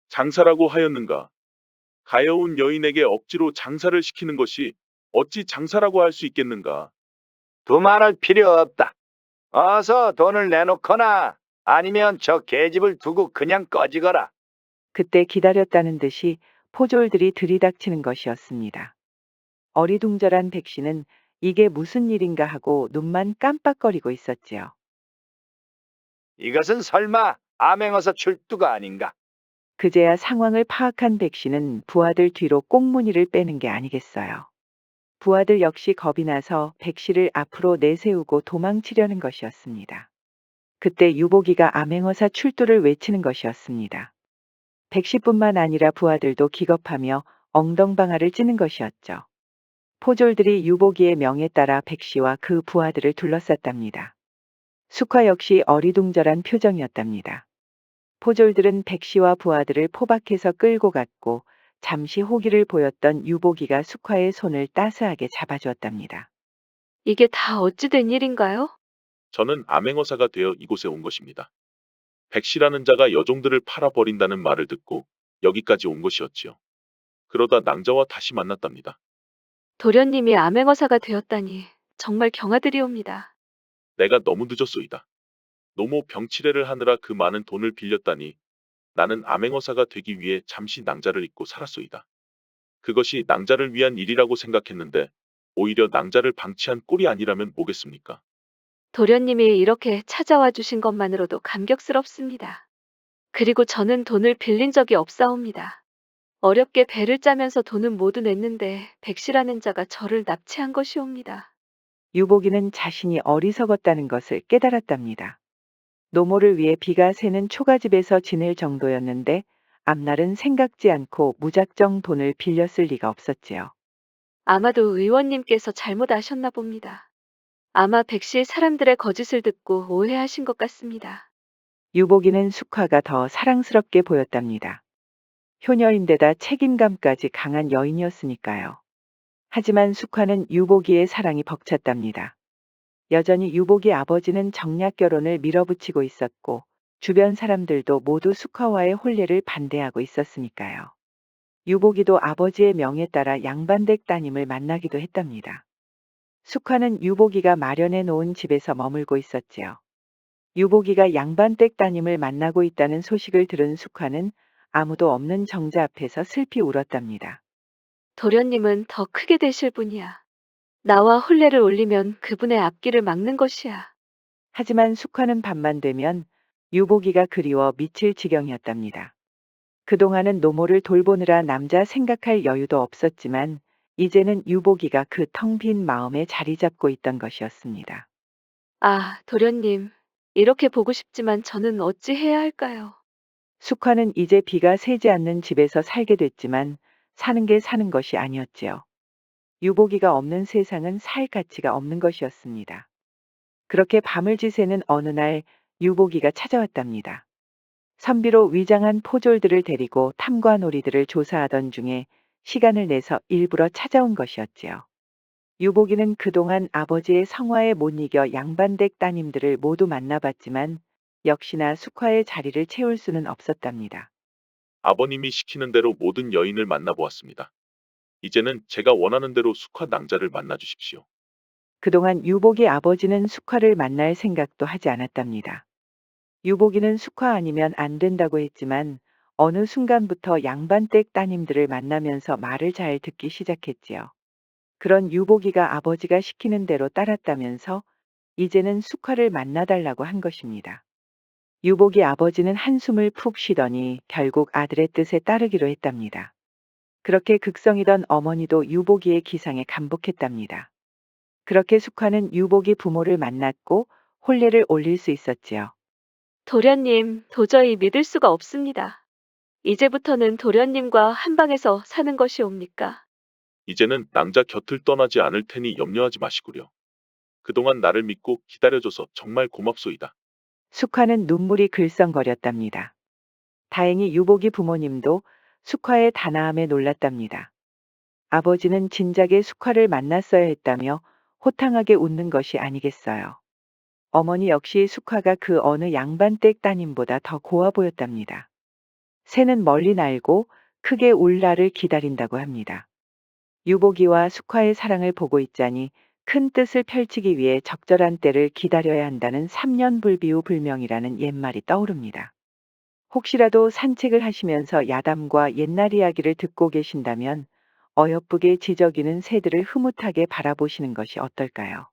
장사라고 하였는가? 가여운 여인에게 억지로 장사를 시키는 것이 어찌 장사라고 할 수 있겠는가? 두말할 필요 없다. 어서 돈을 내놓거나 아니면 저 계집을 두고 그냥 꺼지거라. 그때 기다렸다는 듯이 포졸들이 들이닥치는 것이었습니다. 어리둥절한 백씨는 이게 무슨 일인가 하고 눈만 깜빡거리고 있었지요. 이것은 설마 암행어사 출두가 아닌가? 그제야 상황을 파악한 백씨는 부하들 뒤로 꽁무니를 빼는 게 아니겠어요. 부하들 역시 겁이 나서 백씨를 앞으로 내세우고 도망치려는 것이었습니다. 그때 유보기가 암행어사 출두를 외치는 것이었습니다. 백씨뿐만 아니라 부하들도 기겁하며 엉덩방아를 찌는 것이었죠. 포졸들이 유보기의 명에 따라 백씨와 그 부하들을 둘러쌌답니다. 숙화 역시 어리둥절한 표정이었답니다. 포졸들은 백씨와 부하들을 포박해서 끌고 갔고 잠시 호기를 보였던 유보기가 숙화의 손을 따스하게 잡아주었답니다. 이게 다 어찌 된 일인가요? 저는 암행어사가 되어 이곳에 온 것입니다. 백씨라는 자가 여종들을 팔아버린다는 말을 듣고 여기까지 온 것이었지요. 그러다 낭자와 다시 만났답니다. 도련님이 암행어사가 되었다니 정말 경아드리옵니다. 내가 너무 늦었소이다. 노모 병치레를 하느라 그 많은 돈을 빌렸다니 나는 암행어사가 되기 위해 잠시 낭자를 잊고 살았소이다. 그것이 낭자를 위한 일이라고 생각했는데 오히려 낭자를 방치한 꼴이 아니라면 뭐겠습니까? 도련님이 이렇게 찾아와 주신 것만으로도 감격스럽습니다. 그리고 저는 돈을 빌린 적이 없사옵니다. 어렵게 배를 짜면서 돈은 모두 냈는데 백씨라는 자가 저를 납치한 것이옵니다. 유보기는 자신이 어리석었다는 것을 깨달았답니다. 노모를 위해 비가 새는 초가집에서 지낼 정도였는데 앞날은 생각지 않고 무작정 돈을 빌렸을 리가 없었지요. 아마도 의원님께서 잘못 아셨나 봅니다. 아마 백씨 사람들의 거짓을 듣고 오해하신 것 같습니다. 유보기는 숙화가 더 사랑스럽게 보였답니다. 효녀인데다 책임감까지 강한 여인이었으니까요. 하지만 숙화는 유보기의 사랑이 벅찼답니다. 여전히 유보기 아버지는 정략 결혼을 밀어붙이고 있었고 주변 사람들도 모두 숙화와의 혼례를 반대하고 있었으니까요. 유보기도 아버지의 명에 따라 양반댁 따님을 만나기도 했답니다. 숙화는 유보기가 마련해 놓은 집에서 머물고 있었지요. 유보기가 양반댁 따님을 만나고 있다는 소식을 들은 숙화는 아무도 없는 정자 앞에서 슬피 울었답니다. 도련님은 더 크게 되실 분이야. 나와 혼례를 올리면 그분의 앞길을 막는 것이야. 하지만 숙화는 밤만 되면 유보기가 그리워 미칠 지경이었답니다. 그동안은 노모를 돌보느라 남자 생각할 여유도 없었지만 이제는 유보기가 그 텅 빈 마음에 자리 잡고 있던 것이었습니다. 아, 도련님. 이렇게 보고 싶지만 저는 어찌 해야 할까요? 숙화는 이제 비가 새지 않는 집에서 살게 됐지만 사는 게 사는 것이 아니었지요. 유보기가 없는 세상은 살 가치가 없는 것이었습니다. 그렇게 밤을 지새는 어느 날 유보기가 찾아왔답니다. 선비로 위장한 포졸들을 데리고 탐관오리들을 조사하던 중에 시간을 내서 일부러 찾아온 것이었지요. 유보기는 그동안 아버지의 성화에 못 이겨 양반댁 따님들을 모두 만나봤지만 역시나 숙화의 자리를 채울 수는 없었답니다. 아버님이 시키는 대로 모든 여인을 만나보았습니다. 이제는 제가 원하는 대로 숙화 낭자를 만나 주십시오. 그동안 유보기 아버지는 숙화를 만날 생각도 하지 않았답니다. 유보기는 숙화 아니면 안 된다고 했지만 어느 순간부터 양반댁 따님들을 만나면서 말을 잘 듣기 시작했지요. 그런 유보기가 아버지가 시키는 대로 따랐다면서 이제는 숙화를 만나달라고 한 것입니다. 유보기 아버지는 한숨을 푹 쉬더니 결국 아들의 뜻에 따르기로 했답니다. 그렇게 극성이던 어머니도 유보기의 기상에 감복했답니다. 그렇게 숙화는 유보기 부모를 만났고 혼례를 올릴 수 있었지요. 도련님, 도저히 믿을 수가 없습니다. 이제부터는 도련님과 한 방에서 사는 것이옵니까? 이제는 낭자 곁을 떠나지 않을 테니 염려하지 마시구려. 그동안 나를 믿고 기다려줘서 정말 고맙소이다. 숙화는 눈물이 글썽거렸답니다. 다행히 유보기 부모님도 숙화의 단아함에 놀랐답니다. 아버지는 진작에 숙화를 만났어야 했다며 호탕하게 웃는 것이 아니겠어요. 어머니 역시 숙화가 그 어느 양반댁 따님보다 더 고와 보였답니다. 새는 멀리 날고 크게 울 날을 기다린다고 합니다. 유복이와 숙화의 사랑을 보고 있자니 큰 뜻을 펼치기 위해 적절한 때를 기다려야 한다는 삼년불비우불명이라는 옛말이 떠오릅니다. 혹시라도 산책을 하시면서 야담과 옛날 이야기를 듣고 계신다면 어여쁘게 지저귀는 새들을 흐뭇하게 바라보시는 것이 어떨까요?